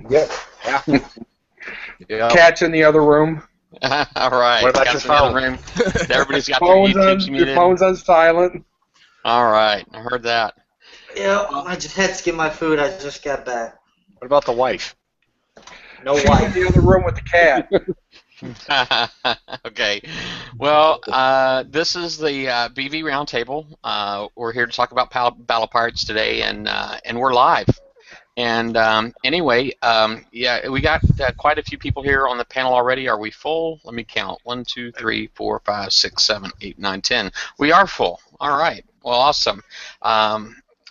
Yep. Yeah. Yep. Cat's in the other room. All right. What about Cat's your in the other phone? room. Everybody's got their Phone's YouTubes on, muted. your phone's on silent. All right. I heard that. Yeah, I just had to get my food. I just got back. What about the wife? No She's in wife. the other room with the cat. Okay. Well, this is the BV Roundtable. We're here to talk about Battle Pirates today, and we're live. And anyway, yeah, we got quite a few people here on the panel already. Are we full? Let me count. 1, 2, 3, 4, 5, 6, 7, 8, 9, 10. We are full. All right. Well, awesome.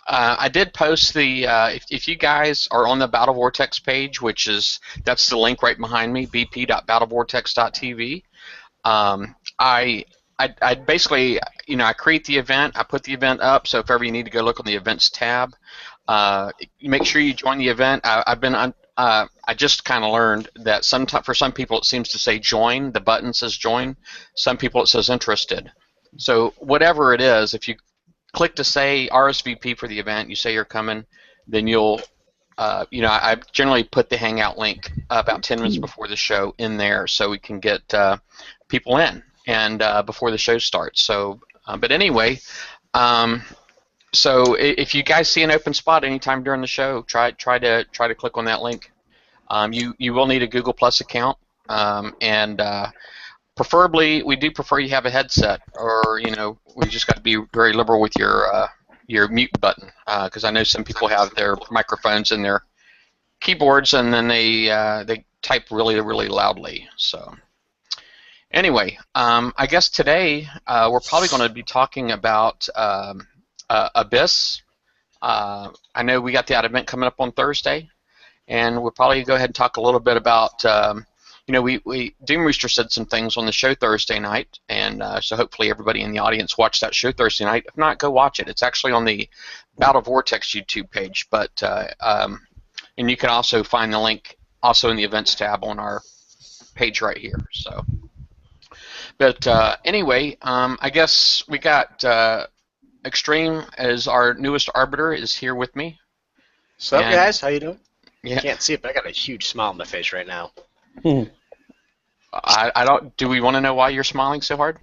I did post the, if you guys are on the Battle Vortex page, that's the link right behind me, bp.battlevortex.tv. I basically, I create the event, I put the event up, so if ever you need to go look on the events tab, make sure you join the event. I just kind of learned that for some people it seems to say join, the button says join, some people it says interested. So whatever it is, if you click to say RSVP for the event, you say you're coming, then you'll, I generally put the Hangout link about 10 minutes before the show in there so we can get people in and before the show starts. So, but anyway, so if you guys see an open spot anytime during the show, try to click on that link. You will need a Google Plus account, and preferably we do prefer you have a headset, or we just got to be very liberal with your mute button, because I know some people have their microphones in their keyboards and then they type really loudly. So anyway, I guess today we're probably going to be talking about Abyss. I know we got that event coming up on Thursday, and we'll probably go ahead and talk a little bit about, DoomRooster said some things on the show Thursday night, and so hopefully everybody in the audience watched that show Thursday night. If not, go watch it. It's actually on the Battle Vortex YouTube page, but and you can also find the link also in the events tab on our page right here. So, but anyway, I guess we got Extreme as our newest arbiter is here with me. What's up, guys? How you doing? Yeah. Can't see it, but I got a huge smile on my face right now. I don't. Do we want to know why you're smiling so hard?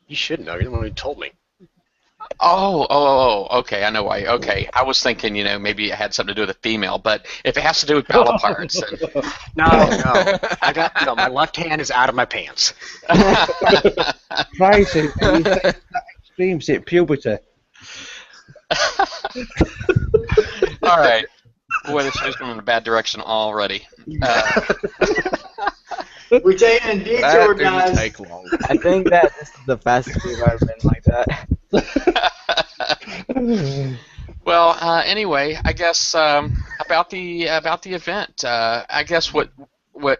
You should know. You're the one who told me. Oh, okay. I know why. Okay, I was thinking, maybe it had something to do with a female, but if it has to do with Battle Pirates, then... No. I got my left hand is out of my pants. Crazy. Extreme sit puberty. All right. Boy, this show's going in a bad direction already. We're taking a detour, That didn't guys. take long. I think that this is the fastest we've ever been like that. Well, anyway, I guess about the event. I guess what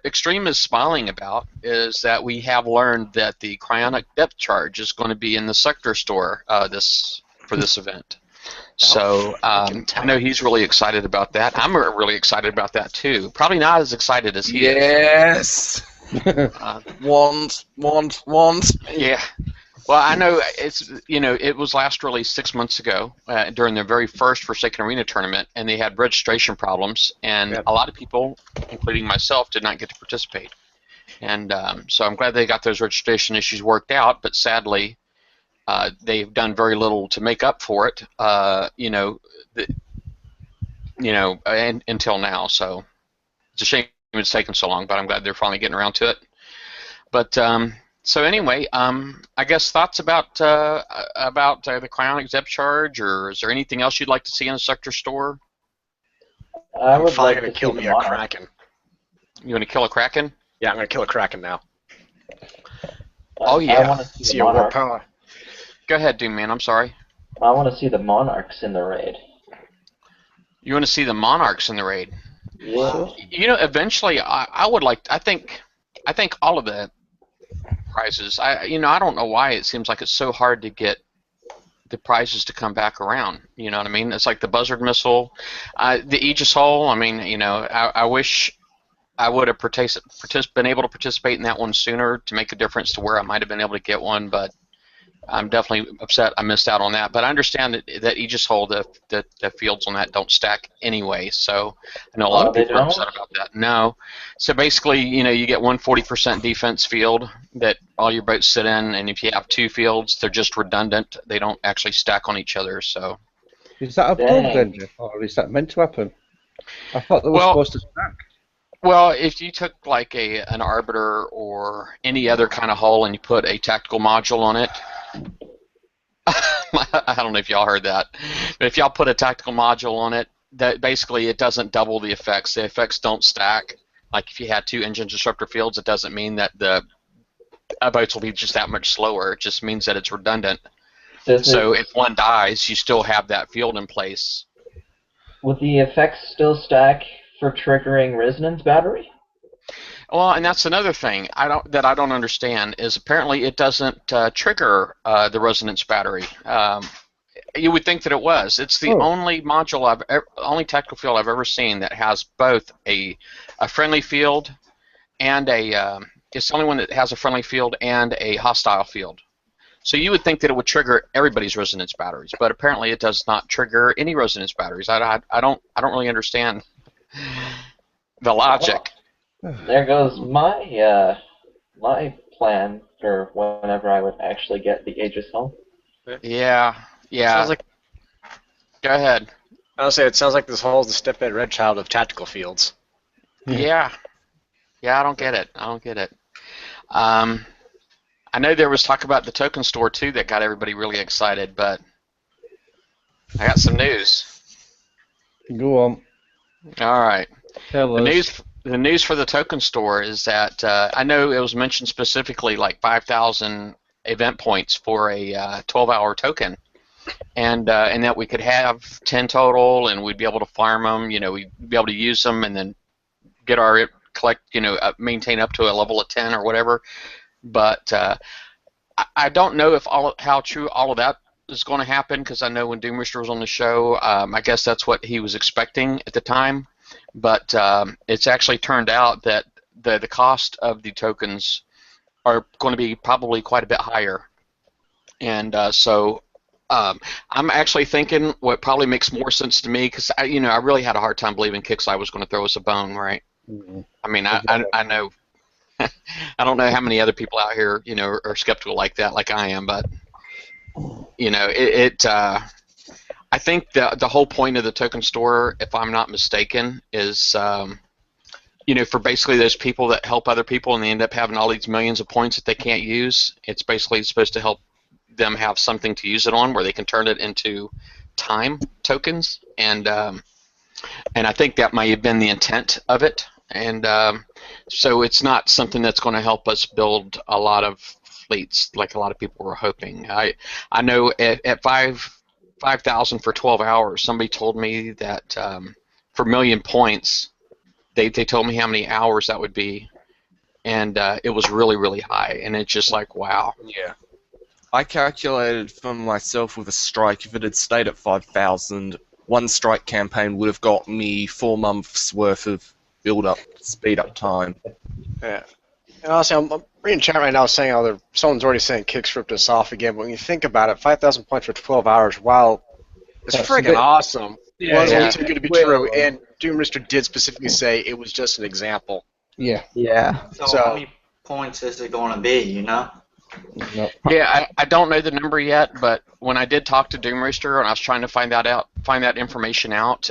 Extreme is smiling about is that we have learned that the cryonic depth charge is going to be in the sector store for this event. So I know he's really excited about that. I'm really excited about that too. Probably not as excited as he is. Yes. Want. Yeah. Well, I know it was last released 6 months ago during their very first Forsaken Arena tournament, and they had registration problems, and a lot of people, including myself, did not get to participate. And so I'm glad they got those registration issues worked out, but sadly, they've done very little to make up for it, until now. So it's a shame it's taken so long, but I'm glad they're finally getting around to it. But so anyway, I guess thoughts about the cryonic depth charge, or is there anything else you'd like to see in the sector store? I would like to kill me a kraken. You want to kill a kraken? Yeah, I'm gonna kill a kraken now. Oh yeah. I want to See your war power. Go ahead, Doom Man. I'm sorry. I want to see the monarchs in the raid. You want to see the monarchs in the raid? Yeah. Eventually, I would like. I think all of the prizes. I don't know why it seems like it's so hard to get the prizes to come back around. You know what I mean? It's like the Buzzard missile, the Aegis hull. I mean, I wish I would have been able to participate in that one sooner to make a difference to where I might have been able to get one, but I'm definitely upset I missed out on that. But I understand that Aegis Hull, the fields on that don't stack anyway. So I know a lot of They people are don't? upset about that. No. So basically, you get 140% defense field that all your boats sit in, and if you have two fields, they're just redundant. They don't actually stack on each other. So. Is that a bug then, Jeff, or is that meant to happen? I thought they were supposed to stack. Well, if you took like an Arbiter or any other kind of hull and you put a tactical module on it, I don't know if y'all heard that, but if y'all put a tactical module on it, that basically it doesn't double the effects. The effects don't stack. Like if you had two engine disruptor fields, it doesn't mean that the boats will be just that much slower. It just means that it's redundant. So if one dies, you still have that field in place. Would the effects still stack for triggering resonance battery? Well, and that's another thing I don't understand is apparently it doesn't trigger the resonance battery. You would think that it was. It's the only module only tactical field I've ever seen that has both a friendly field and it's the only one that has a friendly field and a hostile field. So you would think that it would trigger everybody's resonance batteries, but apparently it does not trigger any resonance batteries. I don't really understand the logic. There goes my my plan for whenever I would actually get the Aegis Hull. Yeah. Sounds like, Go ahead. I'll say it sounds like this hull is the step-bed red child of tactical fields. Yeah. I don't get it. I know there was talk about the token store too that got everybody really excited, but I got some news. Go on. All right. Tell us. The news for the token store is that I know it was mentioned specifically like 5,000 event points for a 12-hour token, and that we could have 10 total, and we'd be able to farm them. We'd be able to use them, and then get our maintain up to a level of 10 or whatever. But I don't know if how true all of that is going to happen, because I know when DoomRooster was on the show, I guess that's what he was expecting at the time. But it's actually turned out that the cost of the tokens are going to be probably quite a bit higher. And so I'm actually thinking what probably makes more sense to me, because I really had a hard time believing Kixeye was going to throw us a bone, right? Mm-hmm. I mean, I know. I don't know how many other people out here, are skeptical like that, like I am, but I think the whole point of the token store, if I'm not mistaken, is for basically those people that help other people and they end up having all these millions of points that they can't use. It's basically supposed to help them have something to use it on where they can turn it into time tokens, and I think that might have been the intent of it. And so it's not something that's going to help us build a lot of fleets like a lot of people were hoping. I know at 5,000 for 12 hours, somebody told me that for a million points, they told me how many hours that would be, and it was really, really high. And it's just like, wow. Yeah. I calculated for myself with a strike, if it had stayed at 5,000, one strike campaign would have got me 4 months worth of build-up, speed-up time. Yeah. And honestly, I'm reading chat right now saying, someone's already saying Kix ripped us off again, but when you think about it, 5,000 points for 12 hours, wow, it's freaking awesome. It was a little too good to be true, and DoomRooster did specifically say it was just an example. Yeah. So how many points is it going to be, No. Yeah, I don't know the number yet, but when I did talk to DoomRooster and I was trying to find that information out,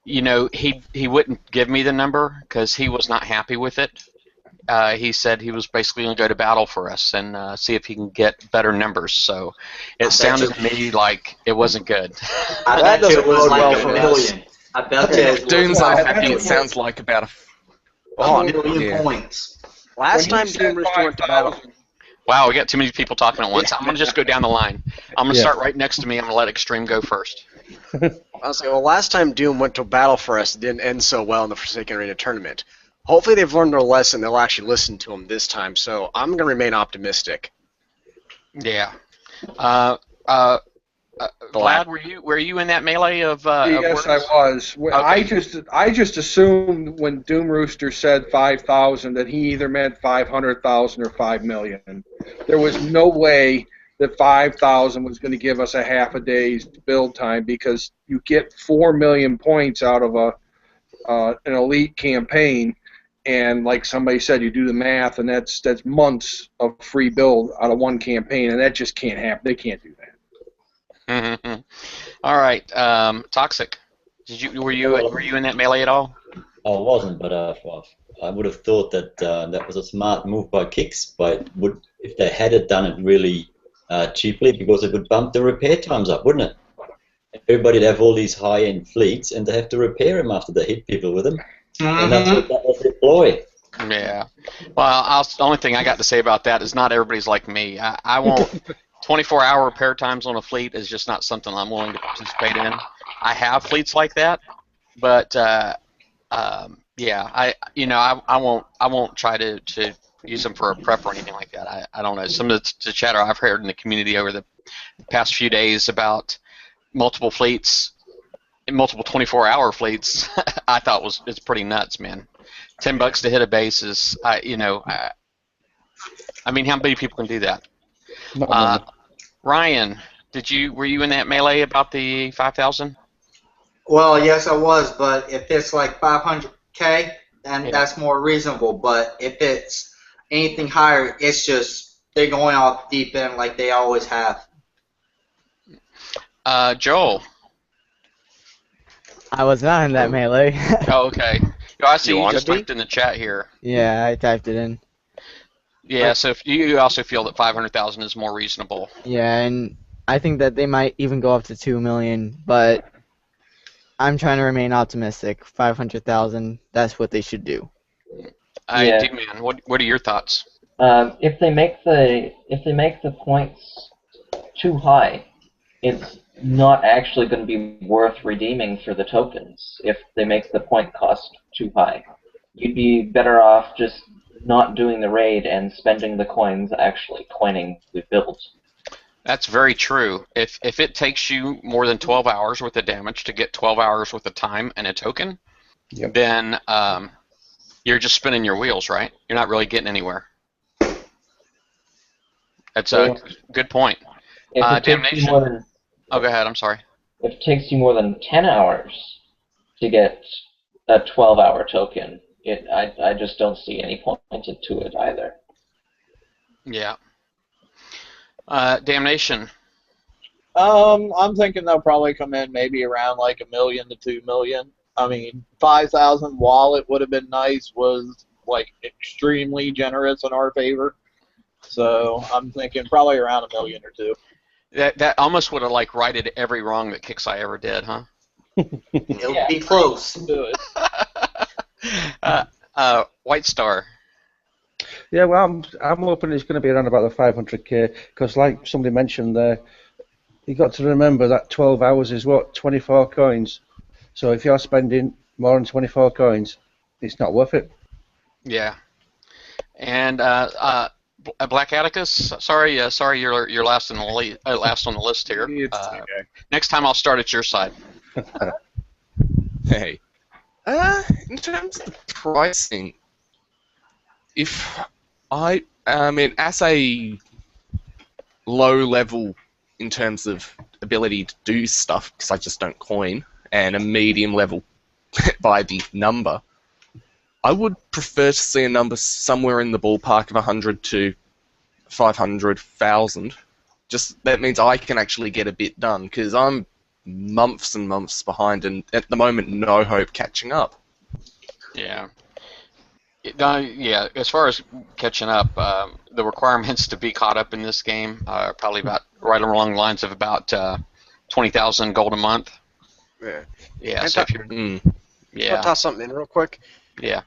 he wouldn't give me the number because he was not happy with it. He said he was basically going to go to battle for us and see if he can get better numbers. So it sounded to me like it wasn't good. I bet it was like a million. I bet it was Doom's it sounds like about a million points. Last time DoomRooster went to battle. Wow, we got too many people talking at once. I'm going to just go down the line. I'm going to start right next to me. I'm going to let Extreme go first. I'll say, last time Doom went to battle for us, it didn't end so well in the Forsaken Arena tournament. Hopefully they've learned their lesson. They'll actually listen to him this time. So I'm going to remain optimistic. Yeah. Vlad, were you in that melee of? Yes, I was. Okay. I just assumed when DoomRooster said 5,000 that he either meant 500,000 or 5 million. There was no way that 5,000 was going to give us a half a day's build time because you get 4 million points out of an elite campaign, and like somebody said, you do the math, and that's months of free build out of one campaign, and that just can't happen. They can't do that. All right, Toxic. Were you in that melee at all? I wasn't, but well, I would have thought that that was a smart move by Kix, but if they had done it really cheaply, because it would bump the repair times up, wouldn't it? Everybody'd have all these high-end fleets, and they have to repair them after they hit people with them. And that's what that was deploy. Yeah. Well, the only thing I got to say about that is not everybody's like me. I won't. 24-hour repair times on a fleet is just not something I'm willing to participate in. I have fleets like that, but yeah, I won't try to use them for a prep or anything like that. I don't know. Some of the chatter I've heard in the community over the past few days about multiple fleets, multiple 24-hour fleets, I thought it's pretty nuts, man. $10 to hit a base is, I mean, how many people can do that? Ryan, were you in that melee about the 5,000? Well, yes, I was, but if it's like 500K, then that's more reasonable. But if it's anything higher, it's just they're going off the deep end like they always have. I Joel. was not in that melee. Oh, okay. I see you just typed in the chat here. Yeah, I typed it in. Yeah, so if you also feel that 500,000 is more reasonable. Yeah, and I think that they might even go up to 2 million, but I'm trying to remain optimistic. 500,000, that's what they should do. D-Man, what are your thoughts? If they make the points too high, it's not actually going to be worth redeeming for the tokens. If they make the point cost too high, you'd be better off just not doing the raid and spending the coins actually coining the builds. That's very true. If it takes you more than 12 hours worth of damage to get 12 hours worth of time and a token, then you're just spinning your wheels, right? You're not really getting anywhere. That's a good point. Damnation. Oh, go ahead. I'm sorry. If it takes you more than 10 hours to get a 12-hour token, I just don't see any point to it either. Yeah. Damnation. I'm thinking they'll probably come in maybe around like 1 million to 2 million. I mean, 5,000 while it would have been nice was like extremely generous in our favor. So I'm thinking probably around 1 million or 2. That almost would have like righted every wrong that Kixeye ever did, huh? It would be close. Do it. White Star. Yeah, well, I'm hoping it's going to be around about the 500k because, like somebody mentioned there, you got to remember that 12 hours is what 24 coins. So if you're spending more than 24 coins, it's not worth it. Yeah. And Black Atticus, sorry, you're last on the list here. Okay. Next time I'll start at your side. Hey. In terms of the pricing, I mean, as a low level in terms of ability to do stuff, because I just don't coin, and a medium level by the number, I would prefer to see a number somewhere in the ballpark of 100 to 500,000. Just that means I can actually get a bit done, because I'm months and months behind, and at the moment, no hope catching up. Yeah. Yeah, as far as catching up, the requirements to be caught up in this game are probably about right along the lines of about 20,000 gold a month. Yeah. Yeah. So if you're, I'll toss something in real quick. Yeah.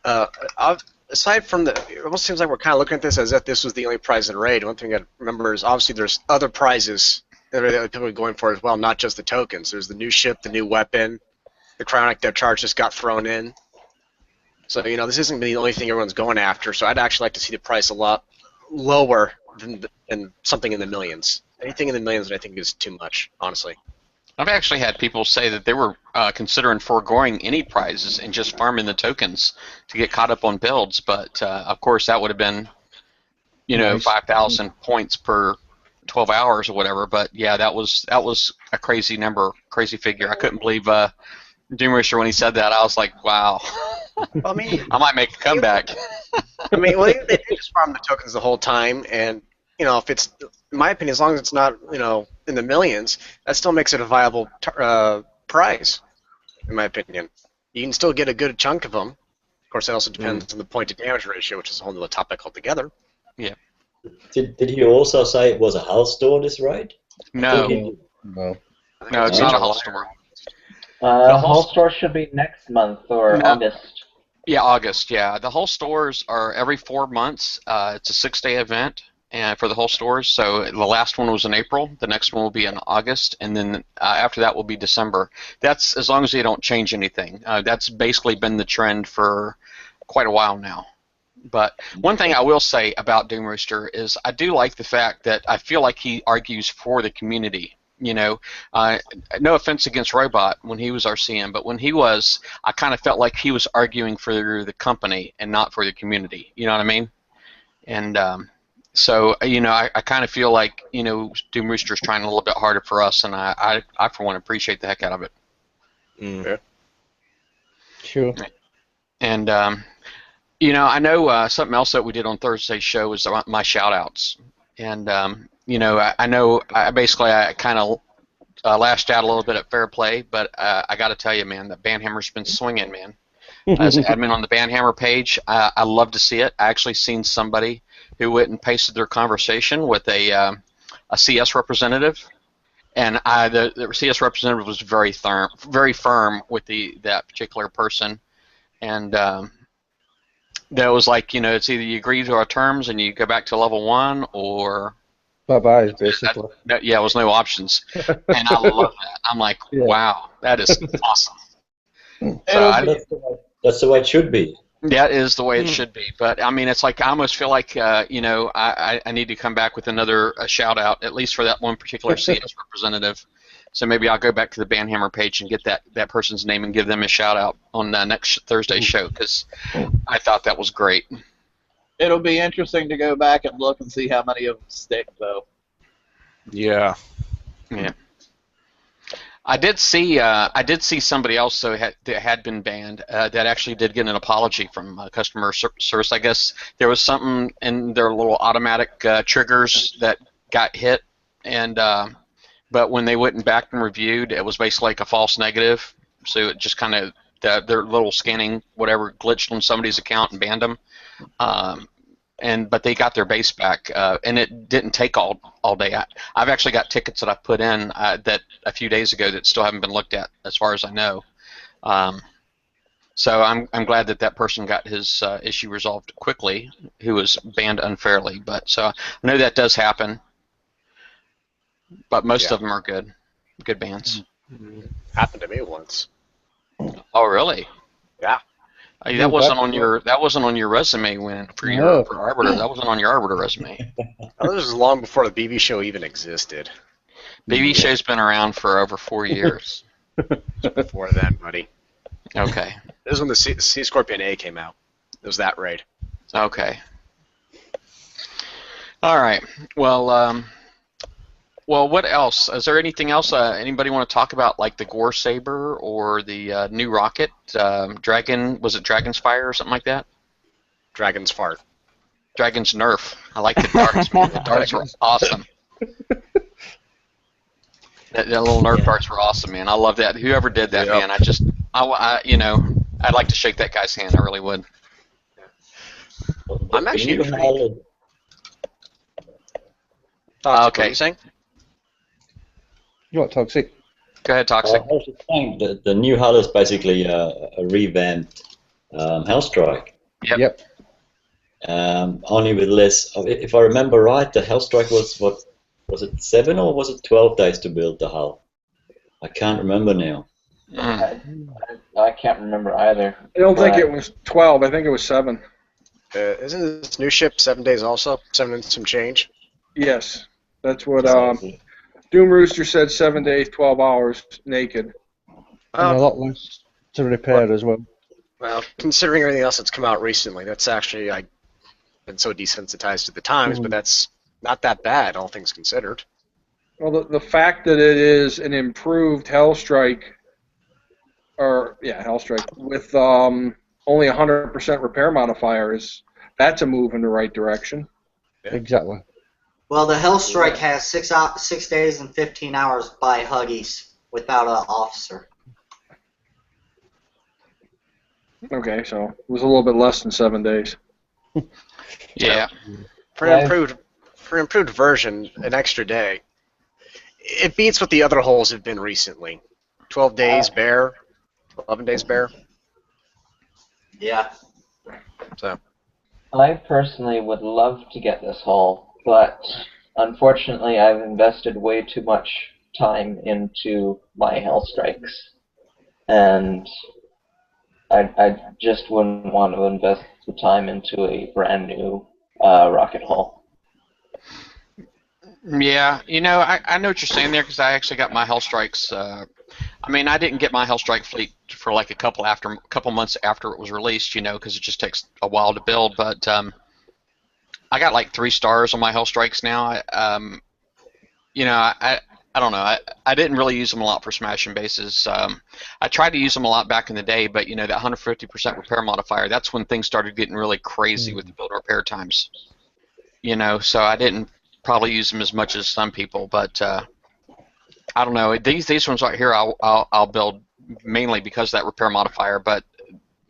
Aside from it almost seems like we're kind of looking at this as if this was the only prize in raid. One thing you got to remember is obviously there's other prizes that people are going for as well, not just the tokens. There's the new ship, the new weapon, the Cryic depth charge just got thrown in. So, this isn't the only thing everyone's going after, so I'd actually like to see the price a lot lower than something in the millions. Anything in the millions I think is too much, honestly. I've actually had people say that they were considering foregoing any prizes and just farming the tokens to get caught up on builds, but of course that would have been, nice. 5,000 points per 12 hours or whatever. But yeah, that was a crazy number, crazy figure. I couldn't believe DoomRooster when he said that. I was like, wow. I mean, I might make a comeback. I mean, well, they did just farm the tokens the whole time, and if it's, in my opinion, as long as it's not in the millions, that still makes it a viable prize. In my opinion, you can still get a good chunk of them. Of course, that also depends on the point to damage ratio, which is a whole other topic altogether. Yeah. Did he also say it was a hull store, this raid? No. No. No, it's not a hull store. The whole store should be next month or August. Yeah, August. Yeah, the whole stores are every 4 months. It's a 6-day event, and for the whole stores. So the last one was in April. The next one will be in August, and then after that will be December. That's as long as they don't change anything. That's basically been the trend for quite a while now. But one thing I will say about DoomRooster is I do like the fact that I feel like he argues for the community. No offense against Robot when he was our CM, but when he was, I kind of felt like he was arguing for the company and not for the community. You know what I mean? And so, I kind of feel like, DoomRooster is trying a little bit harder for us, and I for one, appreciate the heck out of it. Yeah. Sure. And, I know something else that we did on Thursday's show was about my shout-outs. And, I know I kind of lashed out a little bit at Fair Play, but I got to tell you, man, that Banhammer's been swinging, man. As an admin on the Banhammer page, I love to see it. I actually seen somebody who went and pasted their conversation with a CS representative, and the CS representative was very firm with that particular person, and that was like, it's either you agree to our terms and you go back to level 1, or bye-bye, basically. Yeah, it was no options. And I love that. I'm like, wow, that is awesome. So that's the way it should be. That is the way it should be. But, I mean, it's like I almost feel like, I need to come back with another shout-out, at least for that one particular CS representative. So maybe I'll go back to the Banhammer page and get that person's name and give them a shout-out on next Thursday's show, because I thought that was great. It'll be interesting to go back and look and see how many of them stick, though. Yeah. Yeah. I did see somebody else that had been banned that actually did get an apology from customer service. I guess there was something in their little automatic triggers that got hit, and but when they went back and reviewed, it was basically like a false negative. So it just kind of their little scanning whatever glitched on somebody's account and banned them. But they got their base back, and it didn't take all day. I've actually got tickets that I put in that a few days ago that still haven't been looked at, as far as I know. So I'm glad that person got his issue resolved quickly, who was banned unfairly. But so I know that does happen, but most of them are good bans. Happened to me once. Oh, really? Yeah. That wasn't on your resume for Arbiter. That wasn't on your Arbiter resume. This was long before the BB show even existed. BB show's been around for over 4 years. Before then, buddy. Okay. This was when the Sea Scorpion A came out. It was that raid. Okay. All right. Well, what else? Is there anything else anybody want to talk about, like the Gore Saber or the new rocket? Dragon, was it Dragon's Fire or something like that? Dragon's Fart. Dragon's Nerf. I like the darts, man. The darts were awesome. That little Nerf darts were awesome, man. I love that. Whoever did that, man, I'd like to shake that guy's hand. I really would. I'm actually intrigued. Okay. What are you saying? You want Toxic? Go ahead, Toxic. I was just saying the new hull is basically a revamped Hellstrike. Yep. Only with less. If I remember right, the Hellstrike was it 7 or was it 12 days to build the hull? I can't remember now. I can't remember either. I don't think it was 12. I think it was 7. Isn't this new ship 7 days also? 7 and some change? Yes. That's what DoomRooster said, 7 days, 12 hours, naked. And a lot less to repair as well. Well, considering everything else that's come out recently, that's actually, I've been so desensitized to the times, but that's not that bad, all things considered. Well, the fact that it is an improved Hellstrike, Hellstrike with only 100% repair modifier that's a move in the right direction. Exactly. Well, the Hellstrike has 6 days and 15 hours by Huggies without an officer. Okay, so it was a little bit less than 7 days. Yeah. For an improved version, an extra day. It beats what the other holes have been recently. 12 days bear, 11 days bear. Yeah. So. I personally would love to get this hull, but unfortunately I've invested way too much time into my Hellstrikes, and I just wouldn't want to invest the time into a brand new rocket hull. Yeah, I know what you're saying there because I actually got my Hellstrikes. I mean, I didn't get my Hellstrike fleet for like a couple months after it was released, because it just takes a while to build. But I got like 3 stars on my Hellstrikes now. I don't know. I didn't really use them a lot for smashing bases. I tried to use them a lot back in the day, but that 150% repair modifier, that's when things started getting really crazy with the build repair times. So I didn't probably use them as much as some people, but I don't know. These ones right here, I'll build mainly because of that repair modifier. But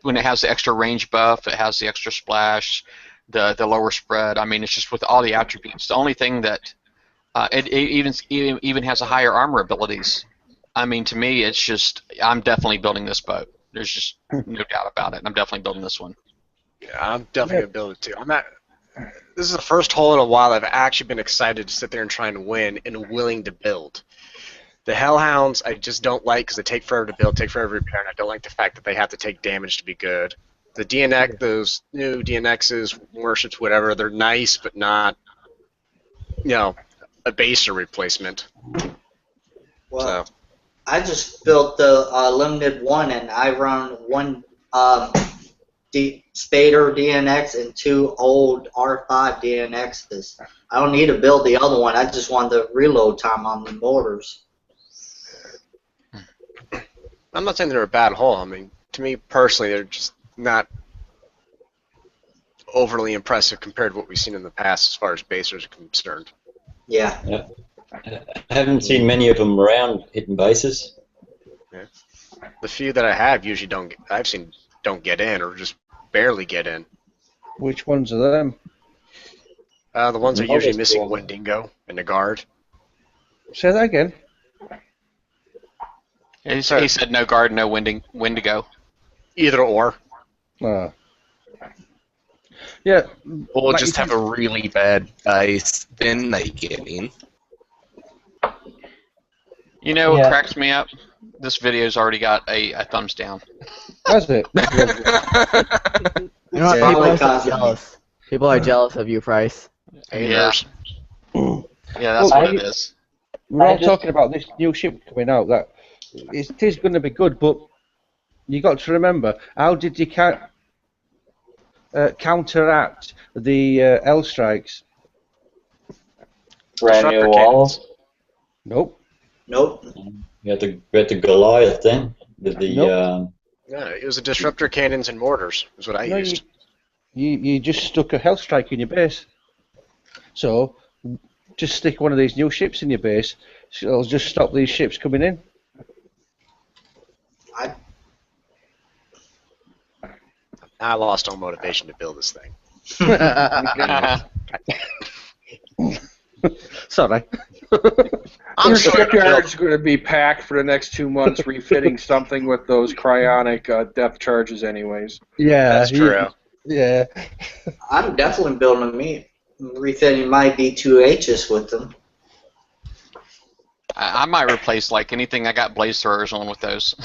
when it has the extra range buff, it has the extra splash, the lower spread. I mean, it's just with all the attributes. The only thing that it even has a higher armor abilities. I mean, to me, it's just I'm definitely building this boat. There's just no doubt about it. I'm definitely building this one. Yeah, I'm definitely gonna build it too. This is the first hole in a while I've actually been excited to sit there and try and win and willing to build. The Hellhounds I just don't like because they take forever to build, take forever to repair, and I don't like the fact that they have to take damage to be good. The DNX, those new DNXs, warships, whatever, they're nice but not, a baser replacement. Well, I just built the limited one, and I run one Spader DNX and 2 old R5 DNXs. I don't need to build the other one. I just want the reload time on the mortars. I'm not saying they're a bad hull. I mean, to me personally, they're just not overly impressive compared to what we've seen in the past as far as basers are concerned. Yeah. I haven't seen many of them around hitting bases. Yeah. The few that I have usually don't get in or just barely get in. Which ones are them? The ones that are usually missing Wendigo and the guard. Say that again. He said no guard, no Wendigo. Either or. Yeah. Or just have a really bad base, then they get in. What cracks me up? This video's already got a thumbs down. Has it? People are jealous. People are jealous of you, Price. Yeah. Yeah, that's what it is. We're all talking about this new ship coming out. That it is going to be good, but you got to remember, how did you counteract the L strikes? Brand new walls? Nope. You had the Goliath then with the. Nope. Yeah, it was a disruptor cannons and mortars. Is what I used. You just stuck a hell strike in your base. So just stick one of these new ships in your base. So it'll just stop these ships coming in. I lost all motivation to build this thing. Sorry. Your shipyard's going to be packed for the next 2 months refitting something with those cryonic depth charges anyways. Yeah. That's true. Yeah. I'm definitely building refitting my B2Hs with them. I might replace like anything I got blaze throwers on with those.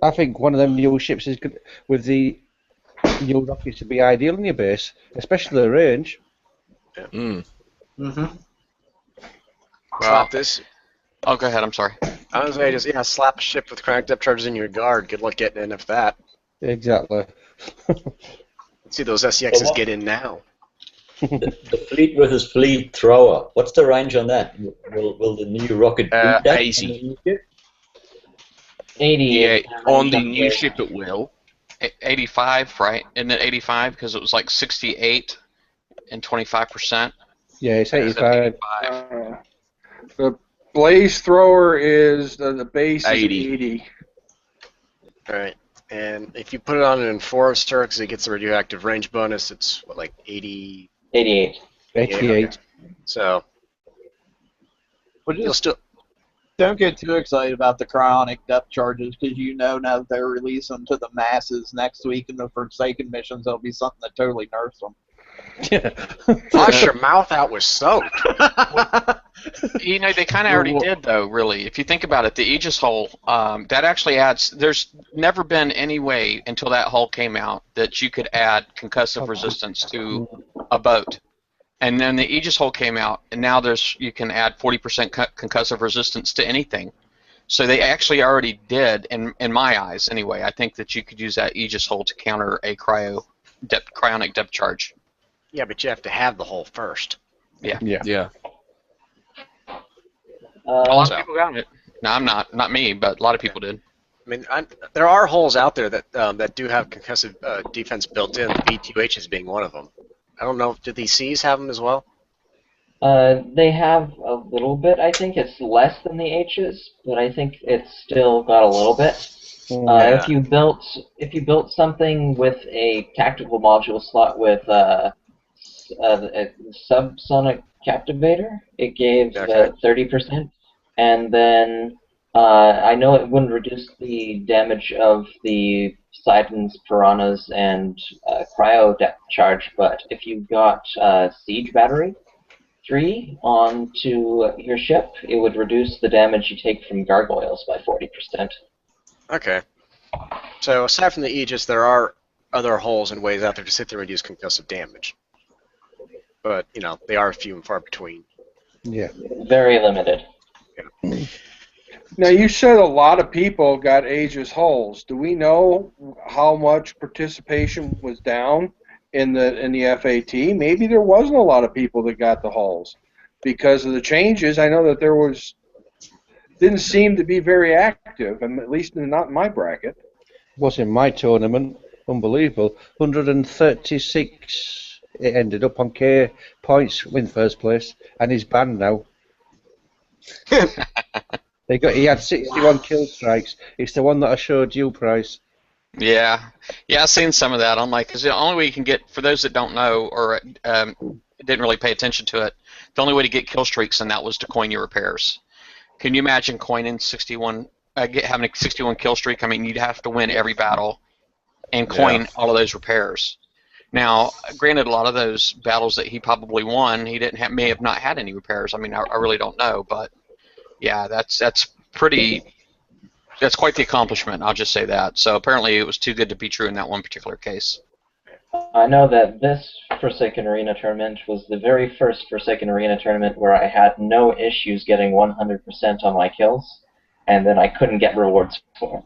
I think one of them new ships is good with the new rockets to be ideal in your base, especially the range. Yeah. Mm-hmm. Slap this. Oh, go ahead. I'm sorry. I was going to just slap a ship with chronic depth charges in your guard. Good luck getting in of that. Exactly. Let's see those SCXs get in now. The fleet versus fleet thrower. What's the range on that? Will the new rocket beat that? 80. 80. Yeah, on the range new the- ship it will. 85, right? Isn't it 85? Because it was like 68 and 25%. Yeah, it's Is it 85. 85? The blaze thrower is the base 80. is 80. Alright. And if you put it on an enforcer, because it gets the radioactive range bonus, it's what, like 80? 88. 88. Okay. So But you'll just still. don't get too excited about the cryonic depth charges, because you know now that they're releasing them to the masses next week in the Forsaken missions, there'll be something that totally nerfs them. Wash your mouth out with soap. You know, they kind of already did, though, really. If you think about it, the Aegis hull, that actually adds, there's never been any way until that hull came out that you could add concussive resistance to a boat. And then the Aegis hull came out, and now you can add 40% concussive resistance to anything. So they actually already did, in my eyes anyway. I think that you could use that Aegis hull to counter a cryonic depth charge. Yeah, but you have to have the hole first. Yeah. Yeah. A lot So- of people got it. No, I'm not me, but a lot of people did. I mean, there are holes out there that do have concussive defense built in. The B2Hs being one of them. I don't know. Do these Cs have them as well? They have a little bit. I think it's less than the H's, but I think it's still got a little bit. Yeah. If you built something with a tactical module slot with a subsonic captivator, it gave 30%, and then I know it wouldn't reduce the damage of the Poseidons, Piranhas, and Cryo depth charge, but if you got Siege Battery 3 onto your ship, it would reduce the damage you take from gargoyles by 40%. Okay. So aside from the Aegis, there are other holes and ways out there to sit there and reduce concussive damage. But, you know, they are few and far between. Yeah. Very limited. Now, you said a lot of people got Aegis hulls. Do we know how much participation was down in the FAT? Maybe there wasn't a lot of people that got the hulls because of the changes. I know that didn't seem to be very active, and at least not in my bracket. Was in my tournament. Unbelievable. 136. It ended up on K points in first place, and he's banned now. He had 61 kill strikes. It's the one that I showed you, Price. Yeah, I've seen some of that. I'm like, because the only way you can get, for those that don't know or didn't really pay attention to it, the only way to get kill streaks in that was to coin your repairs. Can you imagine coining 61, having a 61 kill streak? I mean, you'd have to win every battle and coin all of those repairs. Now, granted, a lot of those battles that he probably won, he may have not had any repairs. I mean, I really don't know, but yeah, that's quite the accomplishment. I'll just say that. So apparently, it was too good to be true in that one particular case. I know that this Forsaken Arena tournament was the very first Forsaken Arena tournament where I had no issues getting 100% on my kills, and then I couldn't get rewards for it.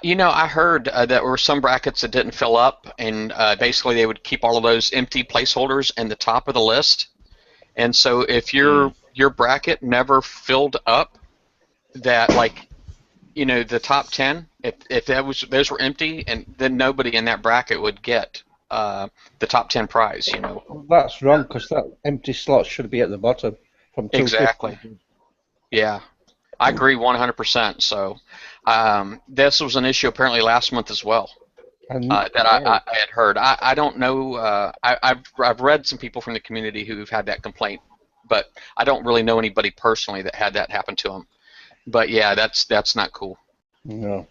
You know, I heard that there were some brackets that didn't fill up, and basically they would keep all of those empty placeholders in the top of the list. And so if your bracket never filled up, that, like, you know, the top 10, if those were empty, and then nobody in that bracket would get the top 10 prize. You know. That's wrong, because that empty slot should be at the bottom. From 250. Exactly. Yeah, I agree 100%. So this was an issue apparently last month as well that I had heard. I don't know. I've read some people from the community who've had that complaint, but I don't really know anybody personally that had that happen to them. But yeah, that's not cool. No.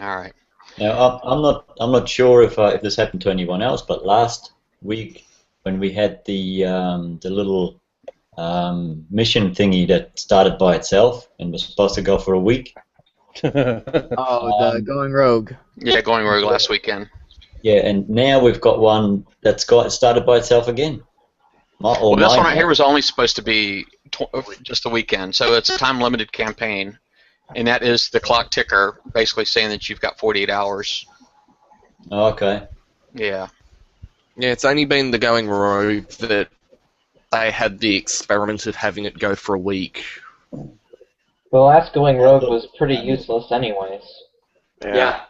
All right. Now, I'm not sure if this happened to anyone else, but last week when we had the little mission thingy that started by itself and was supposed to go for a week. The Going Rogue. Yeah, Going Rogue last weekend. Yeah, and now we've got one that's started by itself again. Well, this one right here was only supposed to be just the weekend, so it's a time-limited campaign, and that is the clock ticker, basically saying that you've got 48 hours. Okay. Yeah. Yeah, it's only been the Going Rogue that they had the experiment of having it go for a week. The last Going Rogue was pretty useless anyways. Yeah.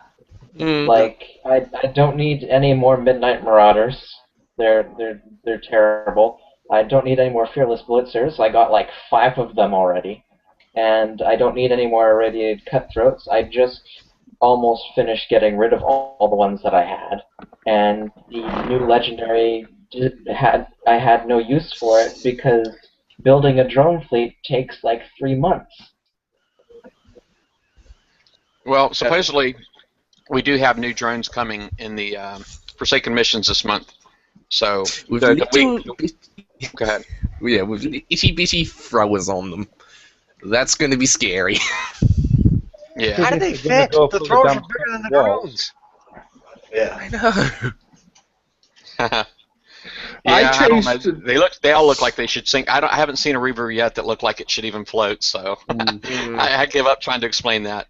Like, I don't need any more Midnight Marauders. They're terrible. I don't need any more Fearless Blitzers. I got like 5 of them already. And I don't need any more Irradiated Cutthroats. I just almost finished getting rid of all the ones that I had. And the new Legendary, I had no use for it because building a drone fleet takes like 3 months. Well, supposedly we do have new drones coming in the Forsaken missions this month. So With the little week. Go ahead. Yeah, with itty bitty throwers on them. That's going to be scary. Yeah. How do they fit? The throwers are bigger than the drones. Yeah. I know. Yeah, I don't changed know. They all look like they should sink. I haven't seen a Reaver yet that looked like it should even float. So I give up trying to explain that.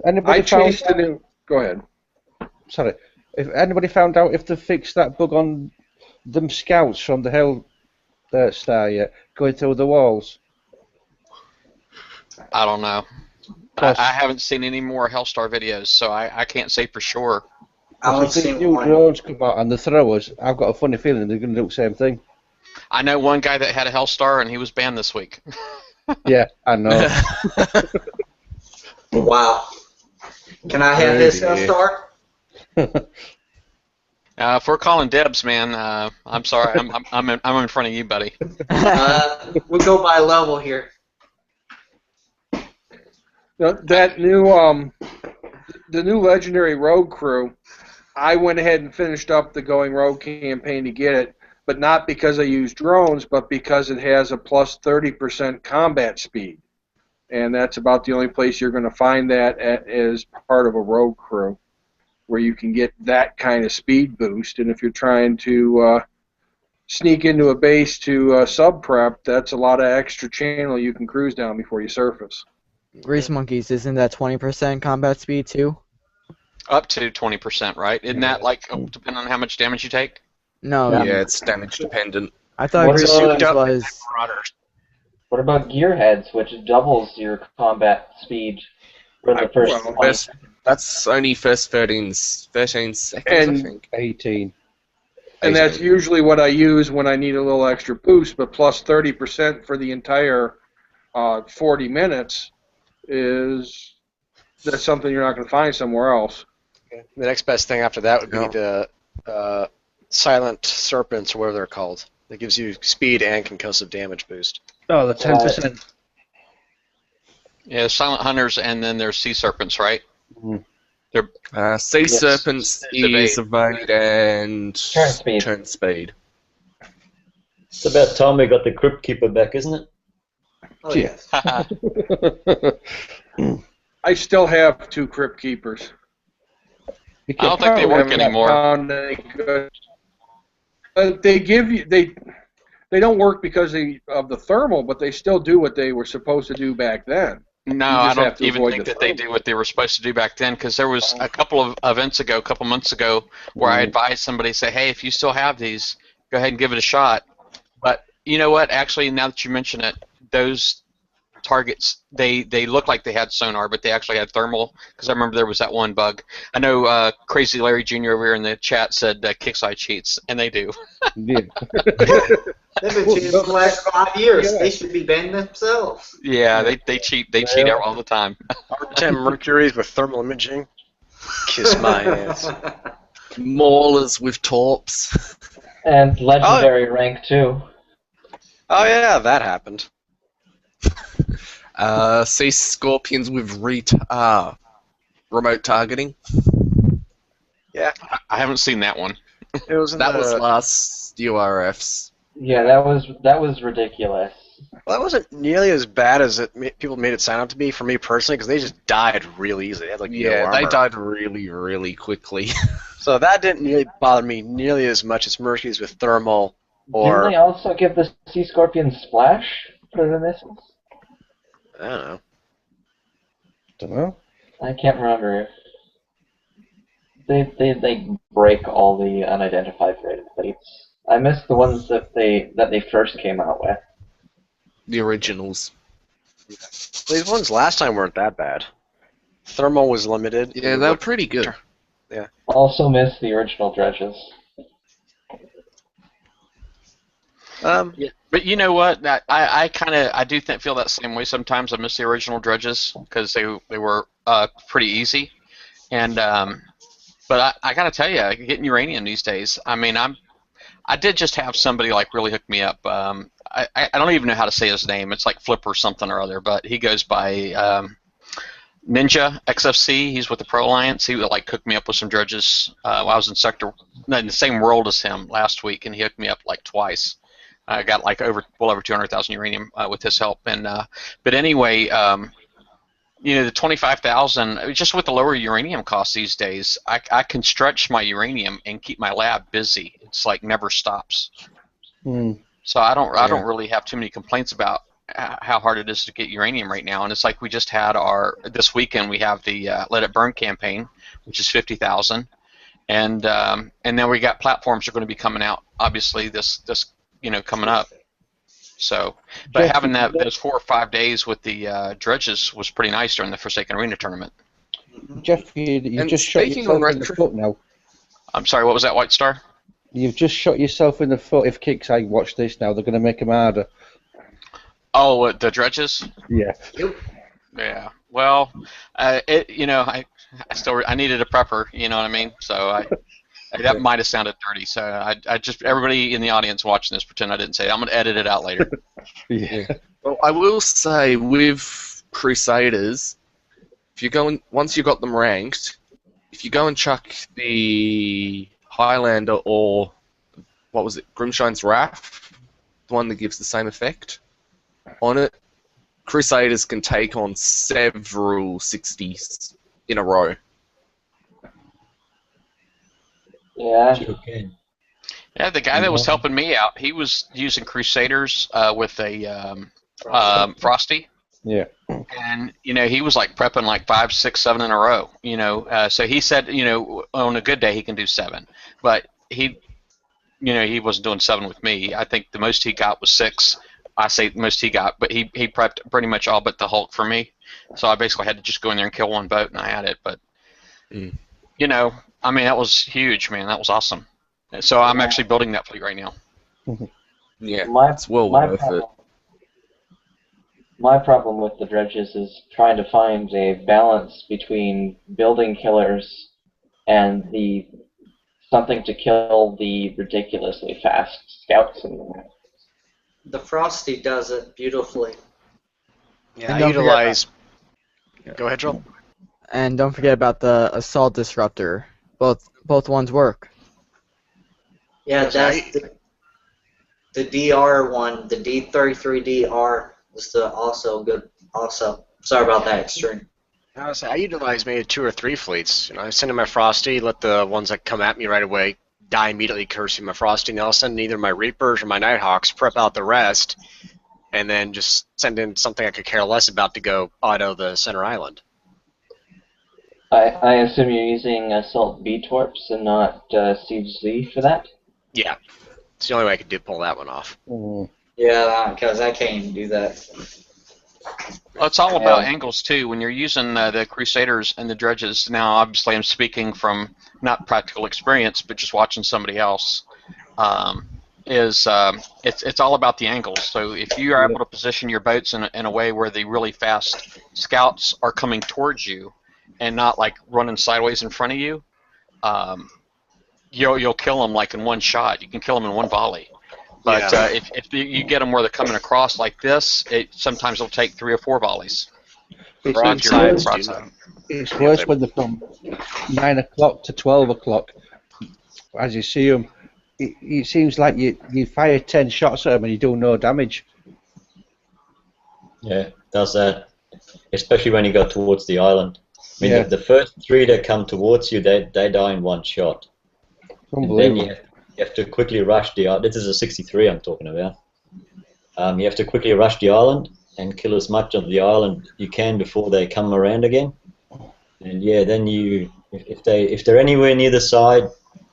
Anybody I changed the new. Go ahead. Sorry. If anybody found out if they fixed that bug on them scouts from the Hell Star yet, going through the walls? I don't know. I haven't seen any more Hellstar videos, so I can't say for sure. If these new drones come out and the throwers, I've got a funny feeling they're going to do the same thing. I know one guy that had a Hellstar and he was banned this week. Yeah, I know. Wow. Can I have his star? If we're calling dibs, man, I'm sorry. I'm in front of you, buddy. We'll go by level here. That new the new Legendary Rogue crew, I went ahead and finished up the Going Rogue campaign to get it, but not because I use drones, but because it has a plus 30% combat speed. And that's about the only place you're going to find that as part of a Rogue crew, where you can get that kind of speed boost. And if you're trying to sneak into a base to sub-prep, that's a lot of extra channel you can cruise down before you surface. Grease Monkeys, isn't that 20% combat speed too? Up to 20%, right? Isn't that like depending on how much damage you take? No. Yeah, it's damage dependent. I thought What's Grease Monkeys was. What about Gearheads, which doubles your combat speed for the first 20? That's only first 13 seconds, I think. 18. And that's usually what I use when I need a little extra boost, but plus 30% for the entire 40 minutes that's something you're not going to find somewhere else. Okay. The next best thing after that would be the Silent Serpents, or whatever they're called. That gives you speed and concussive damage boost. Oh, the 10%. Yeah, Silent Hunters, and then there's Sea Serpents, right? Mm-hmm. Sea Serpents is evade and turn speed. It's about time we got the Crypt Keeper back, isn't it? Oh, yes. I still have 2 Crypt Keepers. I don't think they work anymore. They give you they don't work because of the thermal, but they still do what they were supposed to do back then. No, I don't even think that they do what they were supposed to do back then, because there was a couple of events ago, a couple months ago, where I advised somebody, say, hey, if you still have these, go ahead and give it a shot. But you know what? Actually, now that you mention it, those targets, they look like they had sonar, but they actually had thermal, because I remember there was that one bug. I know Crazy Larry Jr. over here in the chat said Kickside cheats, and they do. Yeah. They've been cheating for the last 5 years. They should be banning themselves. Yeah, they cheat. They cheat out all the time. R10 Mercuries with thermal imaging. Kiss my ass. Maulers with torps. And legendary rank too. Oh yeah, that happened. Sea Scorpions with remote targeting. Yeah, I haven't seen that one. It was that was last URFs. Yeah, that was ridiculous. Well, that wasn't nearly as bad as people made it sound out to be for me personally, because they just died really easily. They had, like, no armor. They died really, really quickly. So that didn't really bother me nearly as much as Mercury's with thermal. Or didn't they also give the Sea Scorpion splash for the missiles? I don't know. Don't know. I can't remember. They break all the unidentified rated fleets. I miss the ones that they first came out with. The originals. These ones last time weren't that bad. Thermal was limited. Yeah, they were pretty good. Yeah. Also miss the original dredges. Yeah. But you know what? I do feel that same way sometimes. I miss the original dredges because they were pretty easy, and but I gotta tell you, getting uranium these days. I mean, I did just have somebody like really hook me up. I don't even know how to say his name. It's like Flipper something or other, but he goes by Ninja XFC. He's with the Pro Alliance. He would like hook me up with some dredges. I was in the same world as him last week, and he hooked me up like twice. I got like well over 200,000 uranium with his help. And but anyway, you know, the 25,000 just with the lower uranium costs these days, I can stretch my uranium and keep my lab busy. It's like never stops. So I don't really have too many complaints about how hard it is to get uranium right now. And it's like we just had this weekend we have the Let It Burn campaign, which is 50,000, and then we got platforms are going to be coming out obviously this coming up. So, but having those 4 or 5 days with the dredges was pretty nice during the Forsaken Arena tournament. Jeff, you just shot yourself in the foot now. I'm sorry, what was that, White Star? You've just shot yourself in the foot. If Kickside watch this now, they're going to make them harder. Oh, the dredges? Yeah. Yeah. Well, I needed a prepper. You know what I mean? So that might have sounded dirty. So I just everybody in the audience watching this pretend I didn't say it. I'm going to edit it out later. Yeah. Well, I will say with Crusaders, once you got them ranked, if you go and chuck the Highlander or what was it, Grimshine's Wrath, the one that gives the same effect on it, Crusaders can take on several 60s in a row. Yeah. Sure can. Yeah, the guy that was helping me out, he was using Crusaders with a Frosty. Yeah. And he was like prepping like 5, 6, 7 in a row. So he said, on a good day he can do 7, but he wasn't doing 7 with me. I think the most he got was 6. I say the most he got, but he prepped pretty much all but the Hulk for me. So I basically had to just go in there and kill one boat, and I had it. But I mean, that was huge, man. That was awesome. So I'm actually building that fleet right now. Yeah, it's well worth it. My problem with the dredges is trying to find a balance between building killers and something to kill the ridiculously fast scouts in them. The Frosty does it beautifully. Yeah, I utilize. Go ahead, Joel. And don't forget about the Assault Disruptor. Both ones work. Yeah, that's the DR one. The D33DR was also good. Also, sorry about that, Extreme. I utilize maybe 2 or 3 fleets. I send in my Frosty, let the ones that come at me right away die immediately, cursing my Frosty, and I'll send in either my Reapers or my Nighthawks, prep out the rest, and then just send in something I could care less about to go auto the center island. I assume you're using Assault B-Torps and not Siege Z for that? Yeah. It's the only way I could pull that one off. Yeah, because I can't even do that. Well, it's all about angles, too. When you're using the Crusaders and the dredges, now obviously I'm speaking from not practical experience, but just watching somebody else, it's all about the angles. So if you are able to position your boats in a way where the really fast scouts are coming towards you and not like running sideways in front of you, you'll kill them like in one shot. You can kill them in one volley. But if you get them where they're coming across like this, sometimes it'll take 3 or 4 volleys. It's worse when they're from 9 o'clock to 12 o'clock. As you see them, it seems like you fire 10 shots at them and you do no damage. Yeah, it does that. Especially when you go towards the island. I mean, the first 3 that come towards you, they die in 1 shot. And then you have to quickly rush the island. This is a 63 I'm talking about. You have to quickly rush the island and kill as much of the island you can before they come around again. And yeah, then you If they're anywhere near the side,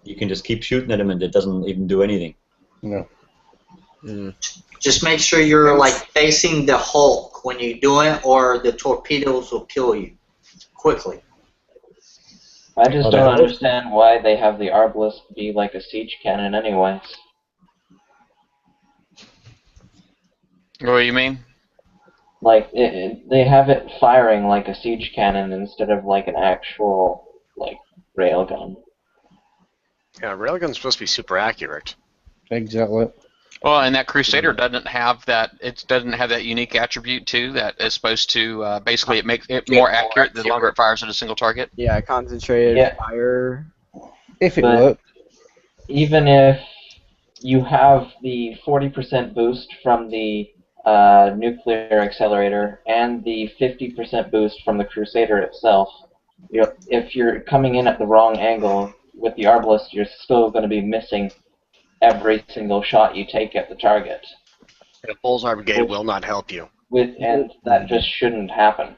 you can just keep shooting at them, and it doesn't even do anything. No. Just make sure you're like facing the Hulk when you do it, or the torpedoes will kill you quickly. I just don't understand why they have the Arbalest be like a siege cannon anyways. What do you mean? Like, they have it firing like a siege cannon instead of like an actual, like, railgun. Yeah, railgun's supposed to be super accurate. Exactly. Well, and that Crusader doesn't have that. It doesn't have that unique attribute too that is supposed to basically it makes it more accurate the longer it fires at a single target. Yeah, concentrated fire. If it works. Even if you have the 40% boost from the nuclear accelerator and the 50% boost from the Crusader itself, if you're coming in at the wrong angle with the Arbalest, you're still going to be missing every single shot you take at the target. A bullseye brigade will not help you. And that just shouldn't happen.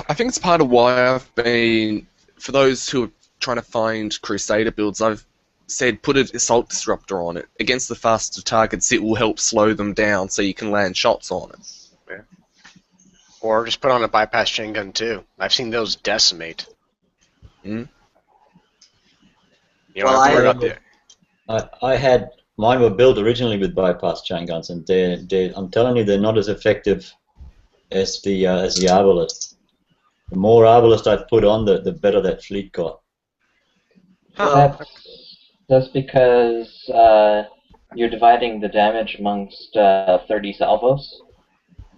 I think it's part of why I've been, for those who are trying to find Crusader builds, I've said put an assault disruptor on it. Against the faster targets, it will help slow them down so you can land shots on it. Yeah. Or just put on a bypass chain gun too. I've seen those decimate. Mm. You don't have to worry about the... I had mine were built originally with bypass chain guns, and I'm telling you, they're not as effective as the Arbalest. The more Arbalest I put on, the better that fleet got. That's because you're dividing the damage amongst 30 salvos,